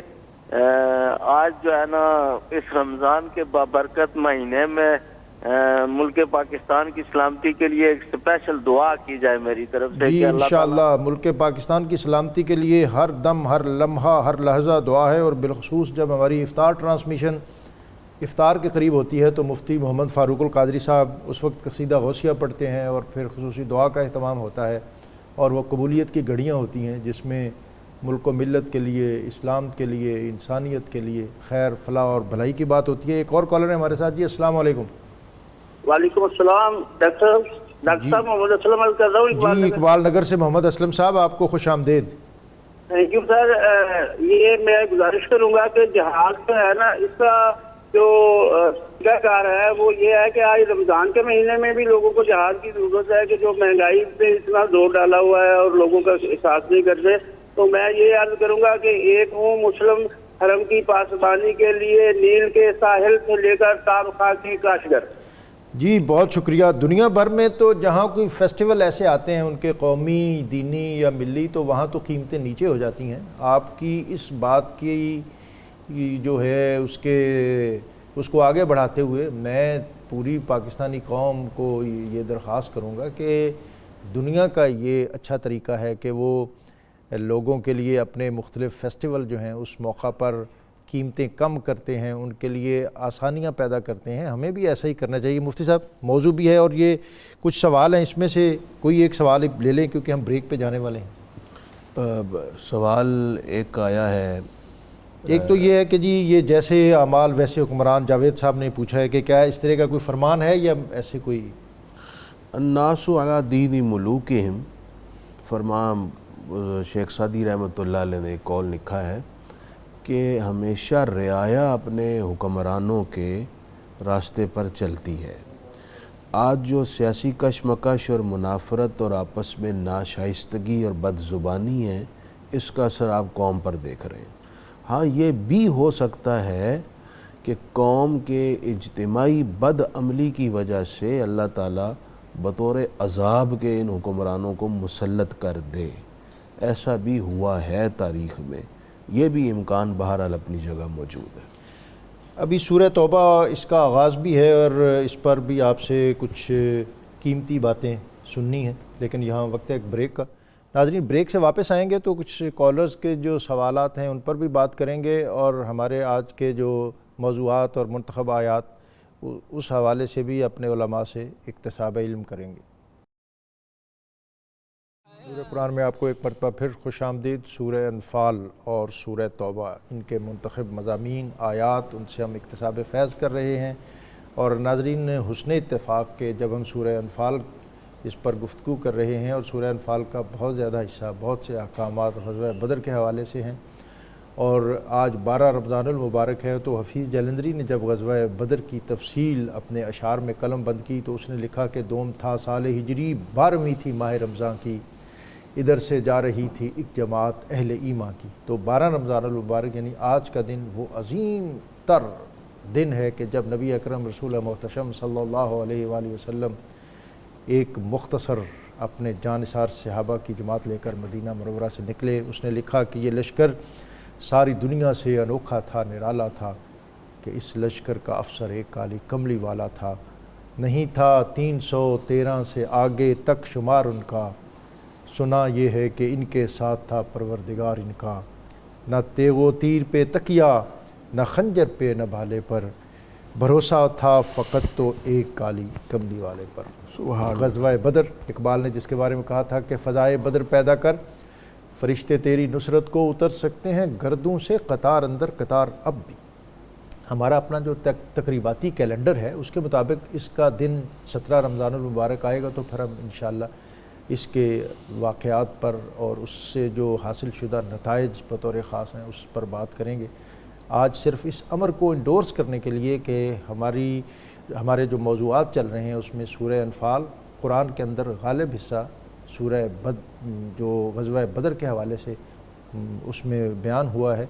آج جو ہے نا اس رمضان کے بابرکت مہینے میں ملک پاکستان کی سلامتی کے لیے ایک اسپیشل دعا کی جائے میری طرف سے. جی انشاءاللہ ملک پاکستان کی سلامتی کے لیے ہر دم، ہر لمحہ، ہر لحظہ دعا ہے. اور بالخصوص جب ہماری افطار ٹرانسمیشن افطار کے قریب ہوتی ہے تو مفتی محمد فاروق القادری صاحب اس وقت قصیدہ غوثیہ پڑھتے ہیں، اور پھر خصوصی دعا کا اہتمام ہوتا ہے، اور وہ قبولیت کی گھڑیاں ہوتی ہیں جس میں ملک و ملت کے لیے، اسلام کے لیے، انسانیت کے لیے خیر فلاح اور بھلائی کی بات ہوتی ہے. ایک اور کالر ہے ہمارے ساتھ جی. السلام علیکم. وعلیکم السلام. ڈاکٹر صاحب محمد اسلم کر رہا ہوں. جی اقبال نگر سے محمد اسلم صاحب آپ کو خوش آمدید. Thank you sir. یہ میں گزارش کروں گا کہ جہاز جو ہے نا اس کا جو طریقہ کار ہے وہ یہ ہے کہ آج رمضان کے مہینے میں بھی لوگوں کو جہاز کی ضرورت ہے کہ جو مہنگائی پہ اتنا زور ڈالا ہوا ہے اور لوگوں کا احساس نہیں کرتے. تو میں یہ عرض کروں گا کہ ایک ہوں مسلم حرم کی پاسبانی کے لیے نیل کے ساحل سے لے کر تابخا کی کاشگر. جی بہت شکریہ. دنیا بھر میں تو جہاں کوئی فیسٹیول ایسے آتے ہیں ان کے قومی، دینی یا ملی، تو وہاں تو قیمتیں نیچے ہو جاتی ہیں. آپ کی اس بات کی جو ہے اس کو آگے بڑھاتے ہوئے میں پوری پاکستانی قوم کو یہ درخواست کروں گا کہ دنیا کا یہ اچھا طریقہ ہے کہ وہ لوگوں کے لیے اپنے مختلف فیسٹیول جو ہیں اس موقع پر قیمتیں کم کرتے ہیں، ان کے لیے آسانیاں پیدا کرتے ہیں. ہمیں بھی ایسا ہی کرنا چاہیے. مفتی صاحب موضوع بھی ہے اور یہ کچھ سوال ہیں، اس میں سے کوئی ایک سوال لے لیں کیونکہ ہم بریک پہ جانے والے ہیں. سوال ایک آیا ہے. ایک تو یہ ہے کہ جی یہ جیسے اعمال ویسے حکمران، جاوید صاحب نے پوچھا ہے کہ کیا اس طرح کا کوئی فرمان ہے یا ایسے کوئی؟ الناس علی دین ملوکہم، فرمان شیخ سعدی رحمۃ اللہ علیہ نے ایک قول لکھا ہے کہ ہمیشہ رعایا اپنے حکمرانوں کے راستے پر چلتی ہے. آج جو سیاسی کشمکش اور منافرت اور آپس میں ناشائستگی اور بد زبانی ہے، اس کا اثر آپ قوم پر دیکھ رہے ہیں. ہاں یہ بھی ہو سکتا ہے کہ قوم کے اجتماعی بد عملی کی وجہ سے اللہ تعالیٰ بطور عذاب کے ان حکمرانوں کو مسلط کر دے. ایسا بھی ہوا ہے تاریخ میں، یہ بھی امکان بہرحال اپنی جگہ موجود ہے. ابھی سورہ توبہ اس کا آغاز بھی ہے اور اس پر بھی آپ سے کچھ قیمتی باتیں سننی ہیں، لیکن یہاں وقت ہے ایک بریک کا. ناظرین بریک سے واپس آئیں گے تو کچھ کالرز کے جو سوالات ہیں ان پر بھی بات کریں گے اور ہمارے آج کے جو موضوعات اور منتخب آیات اس حوالے سے بھی اپنے علماء سے اکتساب علم کریں گے. سورہ قرآن میں آپ کو ایک مرتبہ پھر خوش آمدید. سورہ انفال اور سورہ توبہ ان کے منتخب مضامین، آیات، ان سے ہم اکتساب فیض کر رہے ہیں. اور ناظرین حسن اتفاق کے جب ہم سورہ انفال اس پر گفتگو کر رہے ہیں اور سورہ انفال کا بہت زیادہ حصہ بہت سے احکامات غزوہ بدر کے حوالے سے ہیں اور آج 12 رمضان المبارک ہے، تو حفیظ جلندری نے جب غزوہ بدر کی تفصیل اپنے اشعار میں قلم بند کی تو اس نے لکھا کہ دوم تھا سال ہجری، 12ویں تھی ماہ رمضان کی، ادھر سے جا رہی تھی ایک جماعت اہل ایمان کی. تو 12 رمضان المبارک یعنی آج کا دن وہ عظیم تر دن ہے کہ جب نبی اکرم رسول محتشم صلی اللہ علیہ وآلہ وسلم ایک مختصر اپنے جانثار صحابہ کی جماعت لے کر مدینہ منورہ سے نکلے. اس نے لکھا کہ یہ لشکر ساری دنیا سے انوکھا تھا، نرالا تھا، کہ اس لشکر کا افسر ایک کالی کملی والا تھا، نہیں تھا 313 سے آگے تک شمار ان کا، سنا یہ ہے کہ ان کے ساتھ تھا پروردگار ان کا، نہ تیغ و تیر پہ تکیا، نہ خنجر پہ نہ بھالے پر، بھروسہ تھا فقط تو ایک کالی کملی والے پر. غزوہ بدر، اقبال نے جس کے بارے میں کہا تھا کہ فضائے بدر پیدا کر، فرشتے تیری نصرت کو اتر سکتے ہیں گردوں سے قطار اندر قطار. اب بھی ہمارا اپنا جو تقریباتی کیلنڈر ہے اس کے مطابق اس کا دن 17 رمضان المبارک آئے گا، تو پھر ہم انشاءاللہ اس کے واقعات پر اور اس سے جو حاصل شدہ نتائج بطور خاص ہیں اس پر بات کریں گے. آج صرف اس امر کو انڈورس کرنے کے لیے کہ ہمارے جو موضوعات چل رہے ہیں اس میں سورہ انفال قرآن کے اندر غالب حصہ سورہ جو غزوہ بدر کے حوالے سے اس میں بیان ہوا ہے،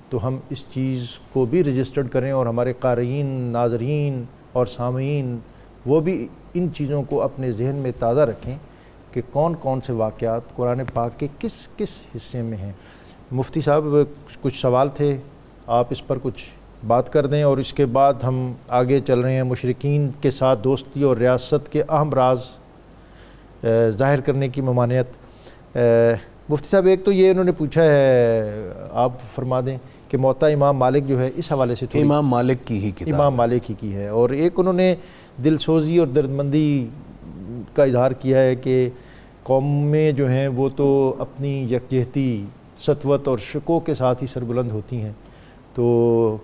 تو ہم اس چیز کو بھی رجسٹرڈ کریں اور ہمارے قارئین، ناظرین اور سامعین وہ بھی ان چیزوں کو اپنے ذہن میں تازہ رکھیں کہ کون کون سے واقعات قرآن پاک کے کس کس حصے میں ہیں. مفتی صاحب کچھ سوال تھے، آپ اس پر کچھ بات کر دیں اور اس کے بعد ہم آگے چل رہے ہیں. مشرکین کے ساتھ دوستی اور ریاست کے اہم راز ظاہر کرنے کی ممانعت. مفتی صاحب ایک تو یہ انہوں نے پوچھا ہے، آپ فرما دیں کہ موطا امام مالک جو ہے اس حوالے سے امام مالک کی ہی کتاب، امام مالک ہی کی ہے، اور ایک انہوں نے دل سوزی اور دردمندی کا اظہار کیا ہے کہ قومیں جو ہیں وہ تو اپنی یکجہتی، سطوت اور شکوہ کے ساتھ ہی سربلند ہوتی ہیں، تو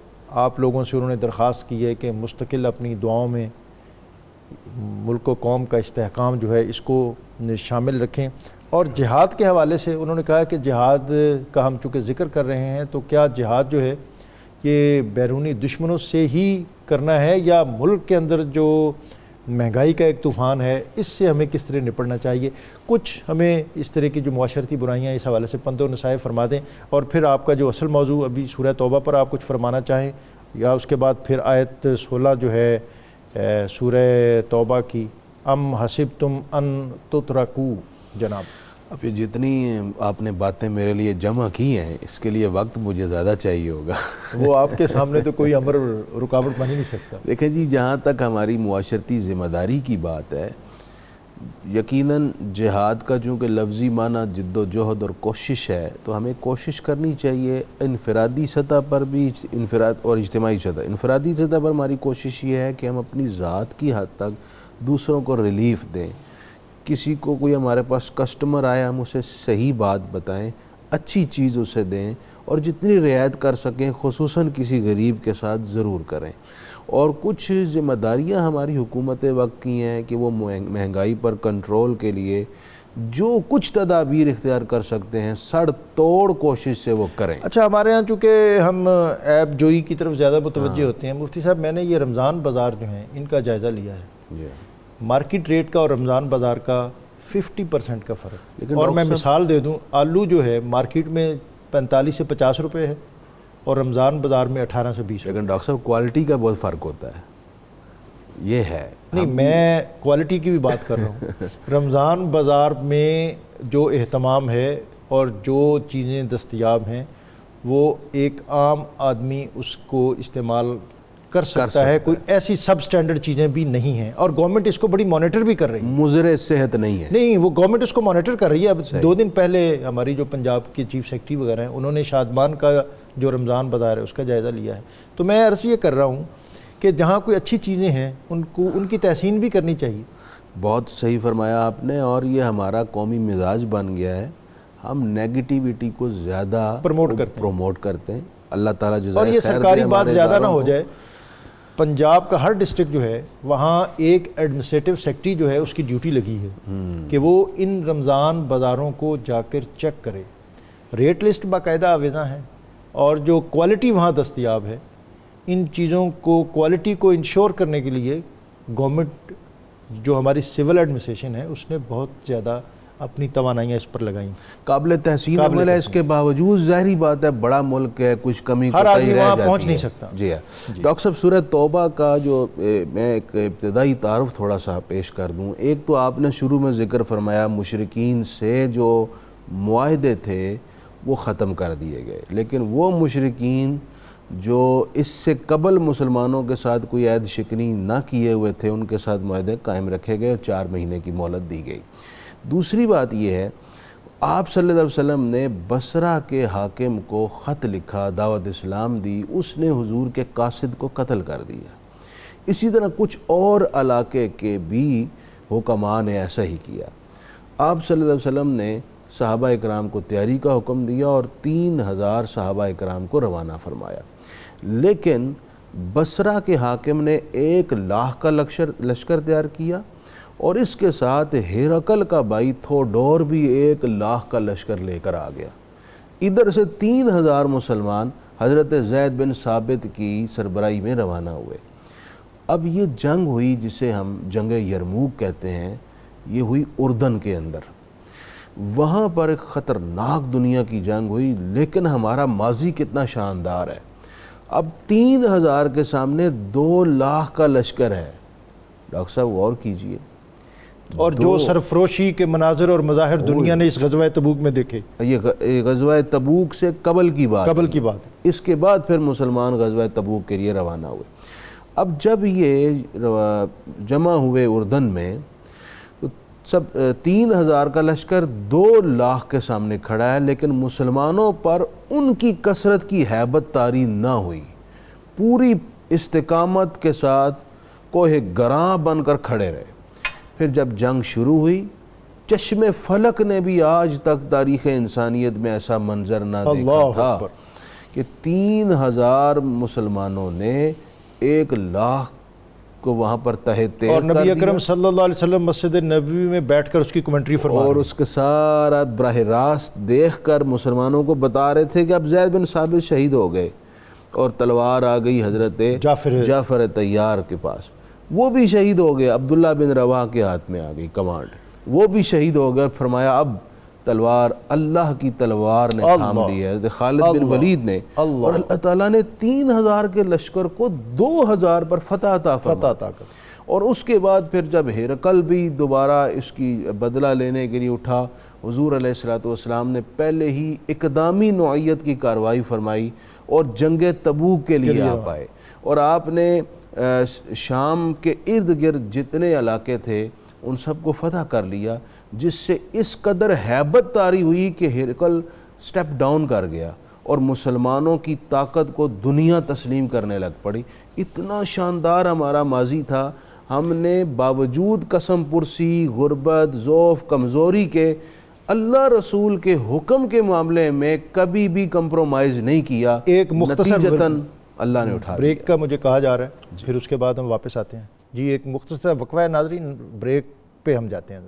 آپ لوگوں سے انہوں نے درخواست کی ہے کہ مستقل اپنی دعاؤں میں ملک و قوم کا استحکام جو ہے اس کو شامل رکھیں. اور جہاد کے حوالے سے انہوں نے کہا کہ جہاد کا ہم چونکہ ذکر کر رہے ہیں تو کیا جہاد جو ہے یہ بیرونی دشمنوں سے ہی کرنا ہے یا ملک کے اندر جو مہنگائی کا ایک طوفان ہے اس سے ہمیں کس طرح نپٹنا چاہیے؟ کچھ ہمیں اس طرح کی جو معاشرتی برائیاں اس حوالے سے پند و نصائح فرما دیں، اور پھر آپ کا جو اصل موضوع ابھی سورہ توبہ پر آپ کچھ فرمانا چاہیں، یا اس کے بعد پھر آیت 16 جو ہے سورہ توبہ کی، ام حسبتم ان تترکو. جناب اب یہ جتنی آپ نے باتیں میرے لیے جمع کی ہیں اس کے لیے وقت مجھے زیادہ چاہیے ہوگا. وہ آپ کے سامنے تو کوئی امر رکاوٹ بن ہی نہیں سکتا. دیکھیں جی، جہاں تک ہماری معاشرتی ذمہ داری کی بات ہے، یقیناً جہاد کا چونکہ لفظی معنی جد و جہد اور کوشش ہے، تو ہمیں کوشش کرنی چاہیے انفرادی سطح پر بھی، اور اجتماعی سطح. انفرادی سطح پر ہماری کوشش یہ ہے کہ ہم اپنی ذات کی حد تک دوسروں کو ریلیف دیں. کسی کو کوئی ہمارے پاس کسٹمر آیا، ہم اسے صحیح بات بتائیں، اچھی چیز اسے دیں، اور جتنی رعایت کر سکیں خصوصاً کسی غریب کے ساتھ ضرور کریں. اور کچھ ذمہ داریاں ہماری حکومت وقت کی ہیں کہ وہ مہنگائی پر کنٹرول کے لیے جو کچھ تدابیر اختیار کر سکتے ہیں سڑ توڑ کوشش سے وہ کریں. اچھا، ہمارے ہاں چونکہ ہم ایپ جوئی کی طرف زیادہ متوجہ ہوتے ہیں، مفتی صاحب میں نے یہ رمضان بازار جو ہیں ان کا جائزہ لیا ہے. مارکیٹ ریٹ کا اور رمضان بازار کا 50% کا فرق. اور میں مثال دے دوں، آلو جو ہے مارکیٹ میں 45 سے 50 روپے ہے اور رمضان بازار میں 18 سے 20. لیکن ڈاکٹر صاحب کوالٹی کا بہت فرق ہوتا ہے. یہ ہے نہیں، میں کوالٹی کی بھی بات کر رہا ہوں. رمضان بازار میں جو اہتمام ہے اور جو چیزیں دستیاب ہیں وہ ایک عام آدمی اس کو استعمال کر سکتا ہے. کوئی ایسی سب سٹینڈرڈ چیزیں بھی نہیں ہیں، اور گورنمنٹ اس کو بڑی مانیٹر بھی کر رہی ہے. مضر صحت نہیں ہے. نہیں، وہ گورنمنٹ اس کو مانیٹر کر رہی ہے. اب 2 دن پہلے ہماری جو پنجاب کی چیف سیکرٹری وغیرہ ہیں انہوں نے شادمان کا جو رمضان بازار ہے اس کا جائزہ لیا ہے. تو میں عرض یہ کر رہا ہوں کہ جہاں کوئی اچھی چیزیں ہیں ان کی تحسین بھی کرنی چاہیے. بہت صحیح فرمایا آپ نے، اور یہ ہمارا قومی مزاج بن گیا ہے. ہم نیگیٹیویٹی کو زیادہ پروموٹ کرتے ہیں. اللہ تعالیٰ جزائے خیر دے. اور یہ سرکاری بات زیادہ نہ ہو جائے. پنجاب کا ہر ڈسٹرکٹ جو ہے وہاں ایک ایڈمنسٹریٹو سیکرٹری جو ہے اس کی ڈیوٹی لگی ہے کہ وہ ان رمضان بازاروں کو جا کر چیک کرے. ریٹ لسٹ باقاعدہ آویزاں ہیں، اور جو کوالٹی وہاں دستیاب ہے، ان چیزوں کو کوالٹی کو انشور کرنے کے لیے گورنمنٹ جو ہماری سول ایڈمنسٹریشن ہے اس نے بہت زیادہ اپنی توانائیاں اس پر لگائیں. قابل تحسین عمل ہے. اس کے باوجود ظاہری بات ہے بڑا ملک ہے، کچھ کمی ہر آدمی وہاں رہ پہنچ نہیں جاتی ہے. سکتا. جی ہاں ڈاکٹر صاحب، سورہ توبہ کا جو میں ایک ابتدائی تعارف تھوڑا سا پیش کر دوں. ایک تو آپ نے شروع میں ذکر فرمایا مشرکین سے جو معاہدے تھے وہ ختم کر دیے گئے، لیکن وہ مشرکین جو اس سے قبل مسلمانوں کے ساتھ کوئی عہد شکنی نہ کیے ہوئے تھے ان کے ساتھ معاہدے قائم رکھے گئے اور 4 مہینے کی مہلت دی گئی. دوسری بات یہ ہے، آپ صلی اللہ علیہ وسلم نے بصرہ کے حاکم کو خط لکھا، دعوت اسلام دی، اس نے حضور کے قاصد کو قتل کر دیا. اسی طرح کچھ اور علاقے کے بھی حکماء نے ایسا ہی کیا. آپ صلی اللہ علیہ وسلم نے صحابہ اکرام کو تیاری کا حکم دیا اور 3000 صحابہ اکرام کو روانہ فرمایا. لیکن بصرہ کے حاکم نے 1 لاکھ کا لشکر تیار کیا، اور اس کے ساتھ ہیرقل کا بھائی تھوڈور بھی 1 لاکھ کا لشکر لے کر آ گیا. ادھر سے 3000 مسلمان حضرت زید بن ثابت کی سربراہی میں روانہ ہوئے. اب یہ جنگ ہوئی جسے ہم جنگ یرموک کہتے ہیں، یہ ہوئی اردن کے اندر. وہاں پر ایک خطرناک دنیا کی جنگ ہوئی، لیکن ہمارا ماضی کتنا شاندار ہے. اب 3000 کے سامنے 2 لاکھ کا لشکر ہے. ڈاکٹر صاحب غور کیجئے، اور جو سرفروشی کے مناظر اور مظاہر دنیا نے اس غزوہ تبوک میں دیکھے. یہ غزوہ تبوک سے قبل کی بات. اس کے بعد پھر مسلمان غزوہ تبوک کے لیے روانہ ہوئے. اب جب یہ جمع ہوئے اردن میں، تو سب 3000 کا لشکر 2 لاکھ کے سامنے کھڑا ہے، لیکن مسلمانوں پر ان کی کثرت کی ہیبت طاری نہ ہوئی. پوری استقامت کے ساتھ کوہ گراں بن کر کھڑے رہے. پھر جب جنگ شروع ہوئی، چشم فلک نے بھی آج تک تاریخ انسانیت میں ایسا منظر نہ دیکھا تھا کہ 3000 مسلمانوں نے 1 لاکھ کو وہاں پر تہہ تیل اور کر نبی دیا، اکرم صلی اللہ علیہ وسلم مسجد نبوی میں بیٹھ کر اس کی کمنٹری فرما اور رہے اس کے سارا براہ راست دیکھ کر مسلمانوں کو بتا رہے تھے کہ اب زید بن ثابت شہید ہو گئے، اور تلوار آ گئی حضرت جعفر طیار کے پاس، وہ بھی شہید ہو گئے، عبداللہ بن رواحہ کے ہاتھ میں آ گئی کمانڈ، وہ بھی شہید ہو گئے۔ فرمایا اب تلوار اللہ کی تلوار نے تھام لی ہے، خالد بن ولید نے، اور اللہ تعالیٰ نے 3000 کے لشکر کو 2000 پر فتح عطا فرمایا۔ اور اس کے بعد پھر جب ہرقل بھی دوبارہ اس کی بدلہ لینے کے لیے اٹھا، حضور علیہ السلام نے پہلے ہی اقدامی نوعیت کی کارروائی فرمائی اور جنگ تبوک کے لیے آپ آئے، اور آپ نے شام کے ارد گرد جتنے علاقے تھے ان سب کو فتح کر لیا، جس سے اس قدر ہیبت طاری ہوئی کہ ہرقل سٹیپ ڈاؤن کر گیا اور مسلمانوں کی طاقت کو دنیا تسلیم کرنے لگ پڑی۔ اتنا شاندار ہمارا ماضی تھا، ہم نے باوجود قسم پرسی، غربت، ضعف، کمزوری کے اللہ رسول کے حکم کے معاملے میں کبھی بھی کمپرومائز نہیں کیا۔ ایک مختصر نتیجتاً اللہ نے اٹھا بریک کا مجھے کہا جا رہا ہے، پھر اس کے بعد ہم واپس آتے ہیں۔ جی ایک مختصر وقفہ ہے ناظرین، بریک پہ ہم جاتے ہیں۔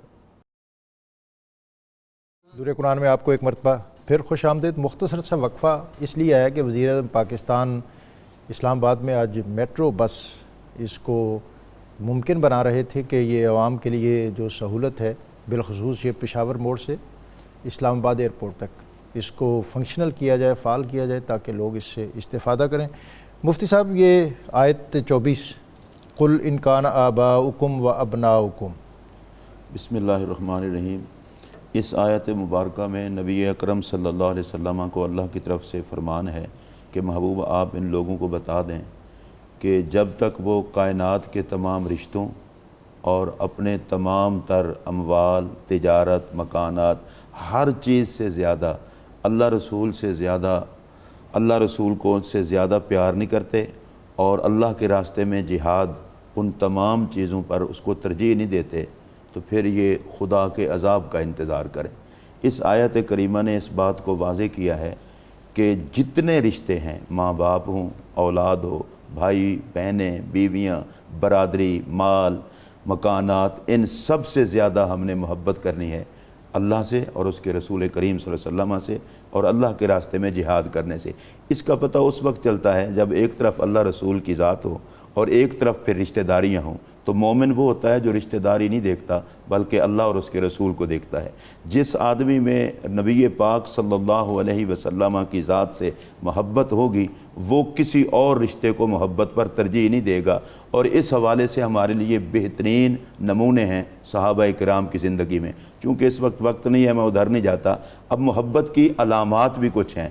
دور قرآن میں آپ کو ایک مرتبہ پھر خوش آمدید۔ مختصر سا وقفہ اس لیے ہے کہ وزیر اعظم پاکستان اسلام آباد میں آج میٹرو بس اس کو ممکن بنا رہے تھے کہ یہ عوام کے لیے جو سہولت ہے، بالخصوص یہ پشاور موڑ سے اسلام آباد ایئرپورٹ تک، اس کو فنکشنل کیا جائے، فعال کیا جائے تاکہ لوگ اس سے استفادہ کریں۔ مفتی صاحب یہ آیت 24 قل ان کان آباؤکم و ابناؤکم، بسم اللہ الرحمن الرحیم، اس آیت مبارکہ میں نبی اکرم صلی اللہ علیہ وسلم کو اللہ کی طرف سے فرمان ہے کہ محبوب آپ ان لوگوں کو بتا دیں کہ جب تک وہ کائنات کے تمام رشتوں اور اپنے تمام تر اموال، تجارت، مکانات، ہر چیز سے زیادہ اللہ رسول سے زیادہ، اللہ رسول کو سے زیادہ پیار نہیں کرتے اور اللہ کے راستے میں جہاد ان تمام چیزوں پر اس کو ترجیح نہیں دیتے، تو پھر یہ خدا کے عذاب کا انتظار کریں۔ اس آیت کریمہ نے اس بات کو واضح کیا ہے کہ جتنے رشتے ہیں، ماں باپ ہوں، اولاد ہو، بھائی بہنیں، بیویاں، برادری، مال، مکانات، ان سب سے زیادہ ہم نے محبت کرنی ہے اللہ سے اور اس کے رسول کریم صلی اللہ علیہ وسلم سے اور اللہ کے راستے میں جہاد کرنے سے۔ اس کا پتہ اس وقت چلتا ہے جب ایک طرف اللہ رسول کی ذات ہو اور ایک طرف پھر رشتہ داریاں ہوں۔ تو مومن وہ ہوتا ہے جو رشتہ داری نہیں دیکھتا بلکہ اللہ اور اس کے رسول کو دیکھتا ہے۔ جس آدمی میں نبی پاک صلی اللہ علیہ وسلم کی ذات سے محبت ہوگی وہ کسی اور رشتے کو محبت پر ترجیح نہیں دے گا، اور اس حوالے سے ہمارے لیے بہترین نمونے ہیں صحابہ کرام کی زندگی میں۔ چونکہ اس وقت نہیں ہے، میں ادھر نہیں جاتا۔ اب محبت کی علامات بھی کچھ ہیں،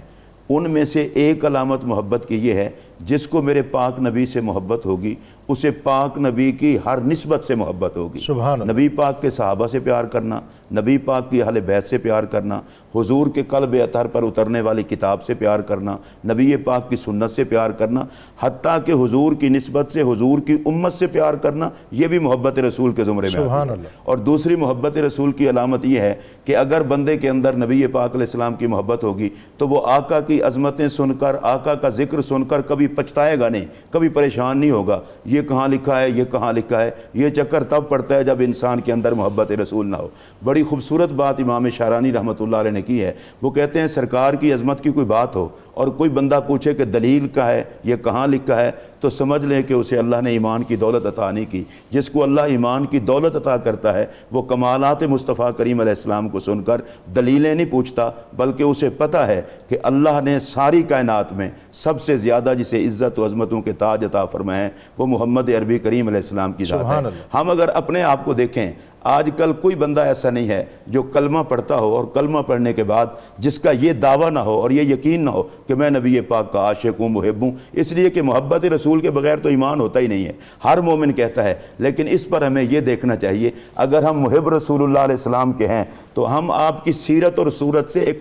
ان میں سے ایک علامت محبت کی یہ ہے جس کو میرے پاک نبی سے محبت ہوگی اسے پاک نبی کی ہر نسبت سے محبت ہوگی۔ سبحان اللہ۔ نبی پاک کے صحابہ سے پیار کرنا، نبی پاک کی اہل بیت سے پیار کرنا، حضور کے قلب اطہر پر اترنے والی کتاب سے پیار کرنا، نبی پاک کی سنت سے پیار کرنا، حتیٰ کہ حضور کی نسبت سے حضور کی امت سے پیار کرنا، یہ بھی محبت رسول کے زمرے میں سبحان آتی ہے۔ اللہ۔ اور دوسری محبت رسول کی علامت یہ ہے کہ اگر بندے کے اندر نبی پاک علیہ السلام کی محبت ہوگی تو وہ آقا کی عظمتیں سن کر، آقا کا ذکر سن کر کبھی پچھتائے گا نہیں، کبھی پریشان نہیں ہوگا یہ کہاں لکھا ہے، یہ کہاں لکھا ہے۔ یہ چکر تب پڑتا ہے جب انسان کے اندر محبت رسول نہ ہو۔ بڑی خوبصورت بات امام شارانی رحمۃ اللہ علیہ نے کی ہے، وہ کہتے ہیں سرکار کی عظمت کی کوئی بات ہو اور کوئی بندہ پوچھے کہ دلیل کا ہے، یہ کہاں لکھا ہے، تو سمجھ لیں کہ اسے اللہ نے ایمان کی دولت عطا نہیں کی۔ جس کو اللہ ایمان کی دولت عطا کرتا ہے وہ کمالات مصطفیٰ کریم علیہ السلام کو سن کر دلیلیں نہیں پوچھتا، بلکہ اسے پتہ ہے کہ اللہ نے ساری کائنات میں سب سے زیادہ جسے عزت و عظمتوں کے تاج عطا فرمائے ہیں وہ محمد عربی کریم علیہ السلام کی ذات ہے۔ ہم اگر اپنے آپ کو دیکھیں، آج کل کوئی بندہ ایسا نہیں ہے جو کلمہ پڑھتا ہو اور کلمہ پڑھنے کے بعد جس کا یہ دعویٰ نہ ہو اور یہ یقین نہ ہو کہ میں نبی پاک کا عاشق ہوں، محب ہوں، اس لیے کہ محبت رسول کے بغیر تو ایمان ہوتا ہی نہیں ہے، ہر مومن کہتا ہے۔ لیکن اس پر ہمیں یہ دیکھنا چاہیے اگر ہم محب رسول اللہ علیہ السلام کے ہیں تو ہم آپ کی سیرت اور صورت سے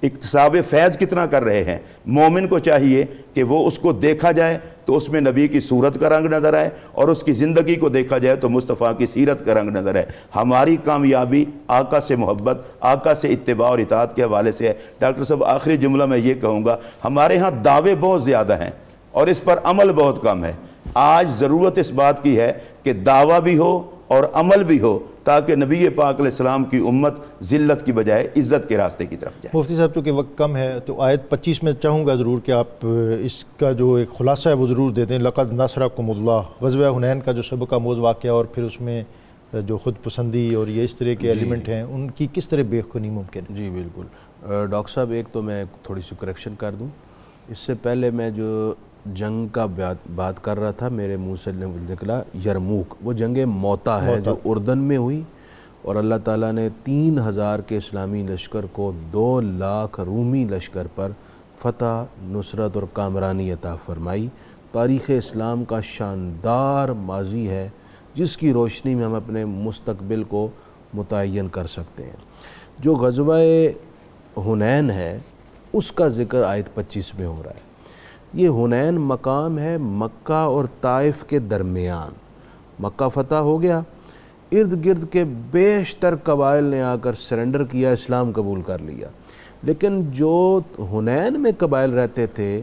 اکتساب فیض کتنا کر رہے ہیں۔ مومن کو چاہیے کہ وہ اس کو دیکھا جائے تو اس میں نبی کی صورت کا رنگ نظر آئے اور اس کی زندگی کو دیکھا جائے تو مصطفیٰ کی سیرت کا رنگ نظر آئے۔ ہماری کامیابی آقا سے محبت، آقا سے اتباع اور اطاعت کے حوالے سے ہے۔ ڈاکٹر صاحب آخری جملہ میں یہ کہوں گا، ہمارے ہاں دعوے بہت زیادہ ہیں اور اس پر عمل بہت کم ہے۔ آج ضرورت اس بات کی ہے کہ دعویٰ بھی ہو اور عمل بھی ہو تاکہ نبی پاک علیہ السلام کی امت ذلت کی بجائے عزت کے راستے کی طرف جائے۔ مفتی صاحب چونکہ وقت کم ہے تو آیت 25 میں چاہوں گا ضرور کہ آپ اس کا جو ایک خلاصہ ہے وہ ضرور دے دیں۔ لقد نصرکم اللہ، غزوہ حنین کا جو سبق آموز واقعہ اور پھر اس میں جو خود پسندی اور یہ اس طرح کے ایلیمنٹ ہیں ان کی کس طرح بے خونی ممکن ہے؟ جی بالکل ڈاکٹر صاحب، ایک تو میں تھوڑی سی کریکشن کر دوں، اس سے پہلے میں جو جنگ کا بات کر رہا تھا میرے منہ سے نکلا یرموک، وہ جنگ موتا ہے جو اردن میں ہوئی، اور اللہ تعالیٰ نے 3000 کے اسلامی لشکر کو 2 لاکھ رومی لشکر پر فتح، نصرت اور کامرانی عطا فرمائی۔ تاریخ اسلام کا شاندار ماضی ہے جس کی روشنی میں ہم اپنے مستقبل کو متعین کر سکتے ہیں۔ جو غزوہ حنین ہے اس کا ذکر آیت 25 میں ہو رہا ہے۔ یہ حنین مقام ہے مکہ اور طائف کے درمیان۔ مکہ فتح ہو گیا، ارد گرد کے بیشتر قبائل نے آ کر سرنڈر کیا، اسلام قبول کر لیا، لیکن جو حنین میں قبائل رہتے تھے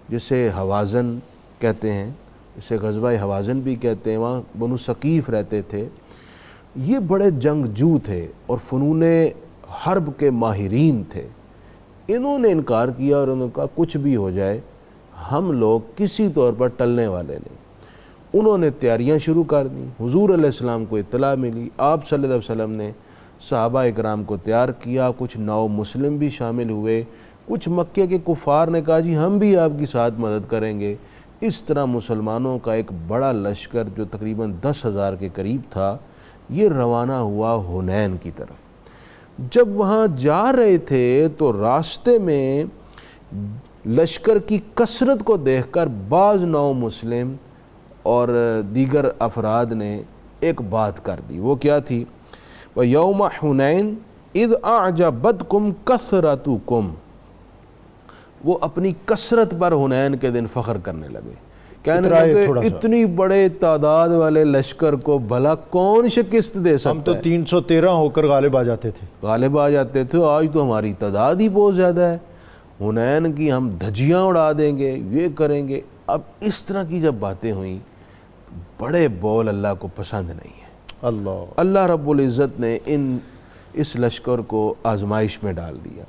جسے حوازن کہتے ہیں، اسے غزوہ حوازن بھی کہتے ہیں، وہاں بنو ثقیف رہتے تھے، یہ بڑے جنگجو تھے اور فنون حرب کے ماہرین تھے۔ انہوں نے انکار کیا اور انہوں نے کہا کچھ بھی ہو جائے ہم لوگ کسی طور پر ٹلنے والے نہیں۔ انہوں نے تیاریاں شروع کر دیں، حضور علیہ السلام کو اطلاع ملی، آپ صلی اللہ علیہ وسلم نے صحابہ اکرام کو تیار کیا، کچھ نو مسلم بھی شامل ہوئے، کچھ مکے کے کفار نے کہا جی ہم بھی آپ کی ساتھ مدد کریں گے۔ اس طرح مسلمانوں کا ایک بڑا لشکر جو تقریباً 10,000 کے قریب تھا یہ روانہ ہوا حنین کی طرف۔ جب وہاں جا رہے تھے تو راستے میں لشکر کی کثرت کو دیکھ کر بعض نو مسلم اور دیگر افراد نے ایک بات کر دی۔ وہ کیا تھی؟ وَيَوْمَ حُنَيْن اِذْ أَعْجَبَتْكُمْ كَثْرَتُكُمْ، وہ اپنی کثرت پر حنین کے دن فخر کرنے لگے، کہنے لگے اتنی بڑے تعداد والے لشکر کو بھلا کون شکست دے سکتا ہے؟ ہم تو 313 ہو کر غالب آ جاتے تھے، آج تو ہماری تعداد ہی بہت زیادہ ہے، حنین کی ہم دھجیاں اڑا دیں گے، یہ کریں گے۔ اب اس طرح کی جب باتیں ہوئیں، بڑے بول اللہ کو پسند نہیں ہے۔ اللہ رب العزت نے اس لشکر کو آزمائش میں ڈال دیا۔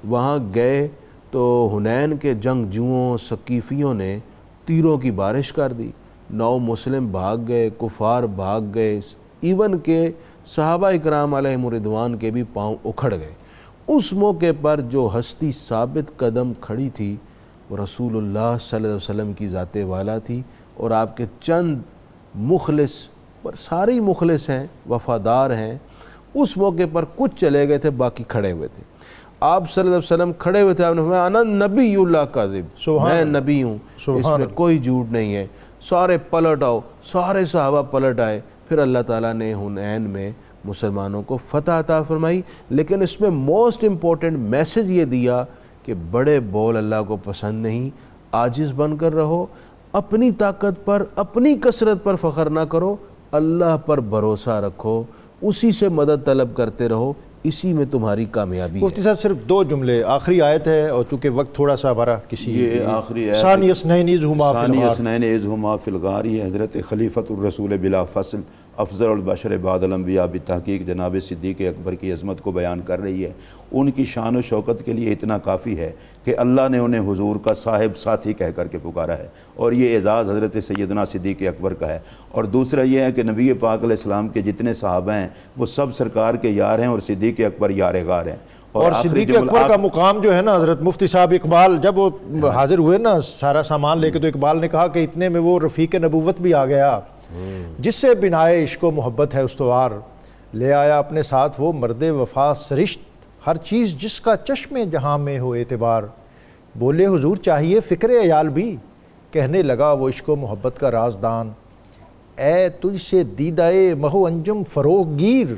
وہاں گئے تو حنین کے جنگجوؤں ثقیفیوں نے تیروں کی بارش کر دی، 9 مسلم بھاگ گئے، کفار بھاگ گئے، ایون کہ صحابہ اکرام علیہم رضوان کے بھی پاؤں اکھڑ گئے۔ اس موقع پر جو ہستی ثابت قدم کھڑی تھی وہ رسول اللہ صلی اللہ علیہ وسلم کی ذات والا تھی، اور آپ کے چند مخلص، پر سارے مخلص ہیں، وفادار ہیں۔ اس موقع پر کچھ چلے گئے تھے، باقی کھڑے ہوئے تھے۔ آپ صلی اللہ علیہ وسلم کھڑے ہوئے تھے، آپ نے فرمایا انا نبی اللہ کاذب، میں نبی ہوں، اس میں کوئی جھوٹ نہیں ہے۔ سارے پلٹ آؤ، سارے صحابہ پلٹ آئے۔ پھر اللہ تعالیٰ نے حنین میں مسلمانوں کو فتح عطا فرمائی، لیکن اس میں موسٹ امپورٹنٹ میسج یہ دیا کہ بڑے بول اللہ کو پسند نہیں، عاجز بن کر رہو، اپنی طاقت پر، اپنی کثرت پر فخر نہ کرو، اللہ پر بھروسہ رکھو، اسی سے مدد طلب کرتے رہو، اسی میں تمہاری کامیابی ہے۔ مفتی صاحب صرف 2 جملے، آخری آیت ہے اور چونکہ وقت تھوڑا سا ہمارا کسی یہ آخری آیت ثانی اثنین اذ ہما فی الغار، یہ حضرت خلیفۃ الرسول بلا فصل افضل البشر بعد الانبیاء بتحقیق جناب صدیق اکبر کی عظمت کو بیان کر رہی ہے۔ ان کی شان و شوکت کے لیے اتنا کافی ہے کہ اللہ نے انہیں حضور کا صاحب ساتھی کہہ کر کے پکارا ہے، اور یہ اعزاز حضرت سیدنا صدیق اکبر کا ہے۔ اور دوسرا یہ ہے کہ نبی پاک علیہ السلام کے جتنے صحابہ ہیں وہ سب سرکار کے یار ہیں، اور صدیق اکبر یار غار ہیں۔ اور صدیق اکبر کا مقام جو ہے نا حضرت مفتی صاحب، اقبال جب وہ حاضر ہوئے نا سارا سامان لے کے، تو اقبال نے کہا کہ اتنے میں وہ رفیق نبوت بھی آ گیا، جس سے بنائے عشق و محبت ہے استوار، لے آیا اپنے ساتھ وہ مرد وفا سرشت، ہر چیز جس کا چشم جہاں میں ہو اعتبار، بولے حضور چاہیے فکر عیال بھی، کہنے لگا وہ عشق و محبت کا رازدان، اے تجھ سے دیدہ مہو انجم فروغ گیر،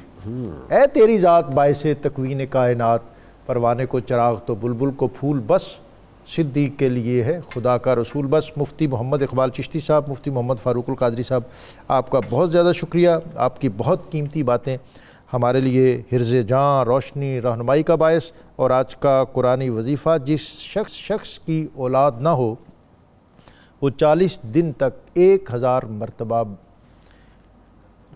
اے تیری ذات باعث تکوین کائنات، پروانے کو چراغ تو بلبل کو پھول، بس صدیق کے لیے ہے خدا کا رسول بس۔ مفتی محمد اقبال چشتی صاحب، مفتی محمد فاروق القادری صاحب، آپ کا بہت زیادہ شکریہ، آپ کی بہت قیمتی باتیں ہمارے لیے حرز جاں، روشنی، رہنمائی کا باعث۔ اور آج کا قرآنی وظیفہ، جس شخص کی اولاد نہ ہو وہ 40 دن تک 1000 مرتبہ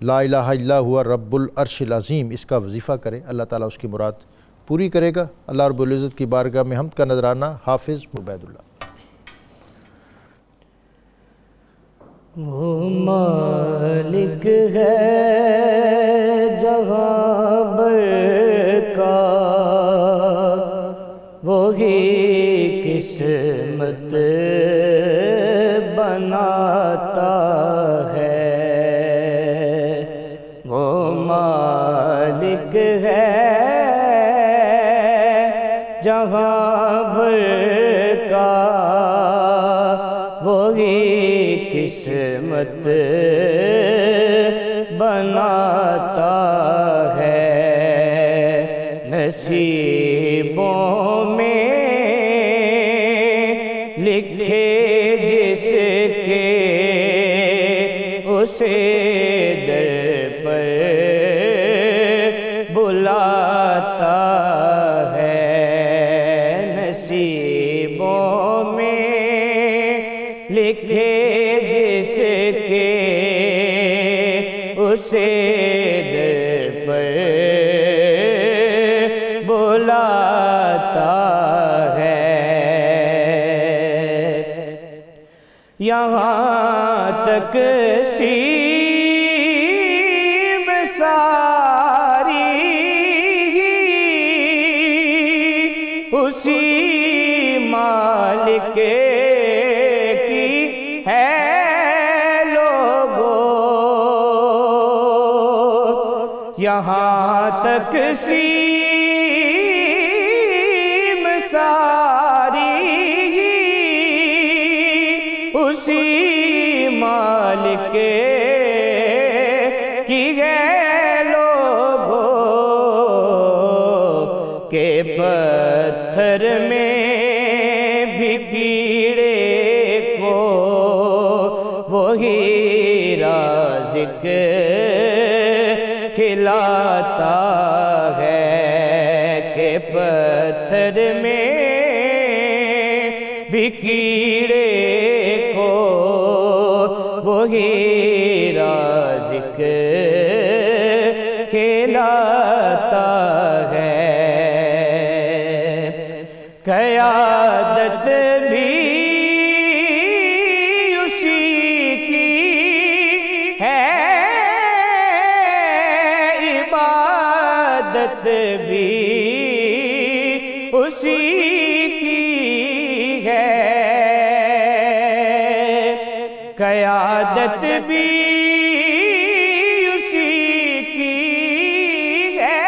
لا الہ الا ہوا رب العرش العظیم اس کا وظیفہ کرے، اللہ تعالیٰ اس کی مراد پوری کرے گا۔ اللہ رب العزت کی بارگاہ میں حمد کا نذرانہ حافظ عبید اللہ۔ وہ مالک ہے جہاں بر کا، وہی قسمت بناتا ہے، وہ مالک ہے جہاں بھر کا، وہی قسمت بناتا ہے، نصیبوں میں لکھے جس کے اسے در پر بلاتا ہے، نصیبوں میں لکھے جس کے اسے در پر بلاتا ہے، یہاں تک سیم ساری اسی مالک کی ہے لوگو، یہاں تک سیم ساری اسی مالک کی ہے لوگو، کہ پتھر میں بھی کیڑے کو وہی رازق کھلاتا ہے، کہ پتھر میں بھی کیڑے کو وہی رازق کھلاتا ہے، قیادت بھی اسی کی ہے، عبادت بھی اسی کی ہے، قیادت بھی اسی کی ہے،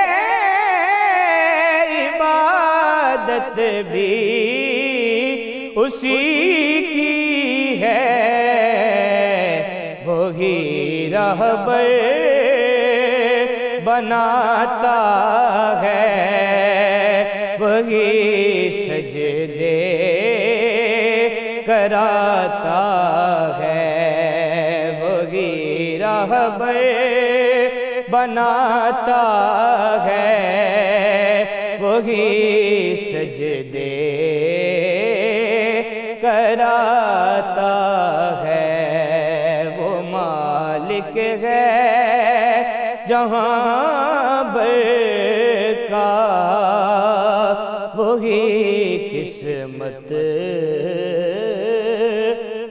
عبادت بھی اسی کی ہے، وہی رہبر بناتا ہے، وہی سجدے کراتا ہے، وہی رہبر بناتا ہے، وہی سجدے کراتا ہے، وہ مالک ہے جہاں بر کا، وہی قسمت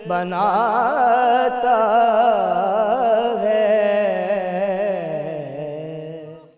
بناتا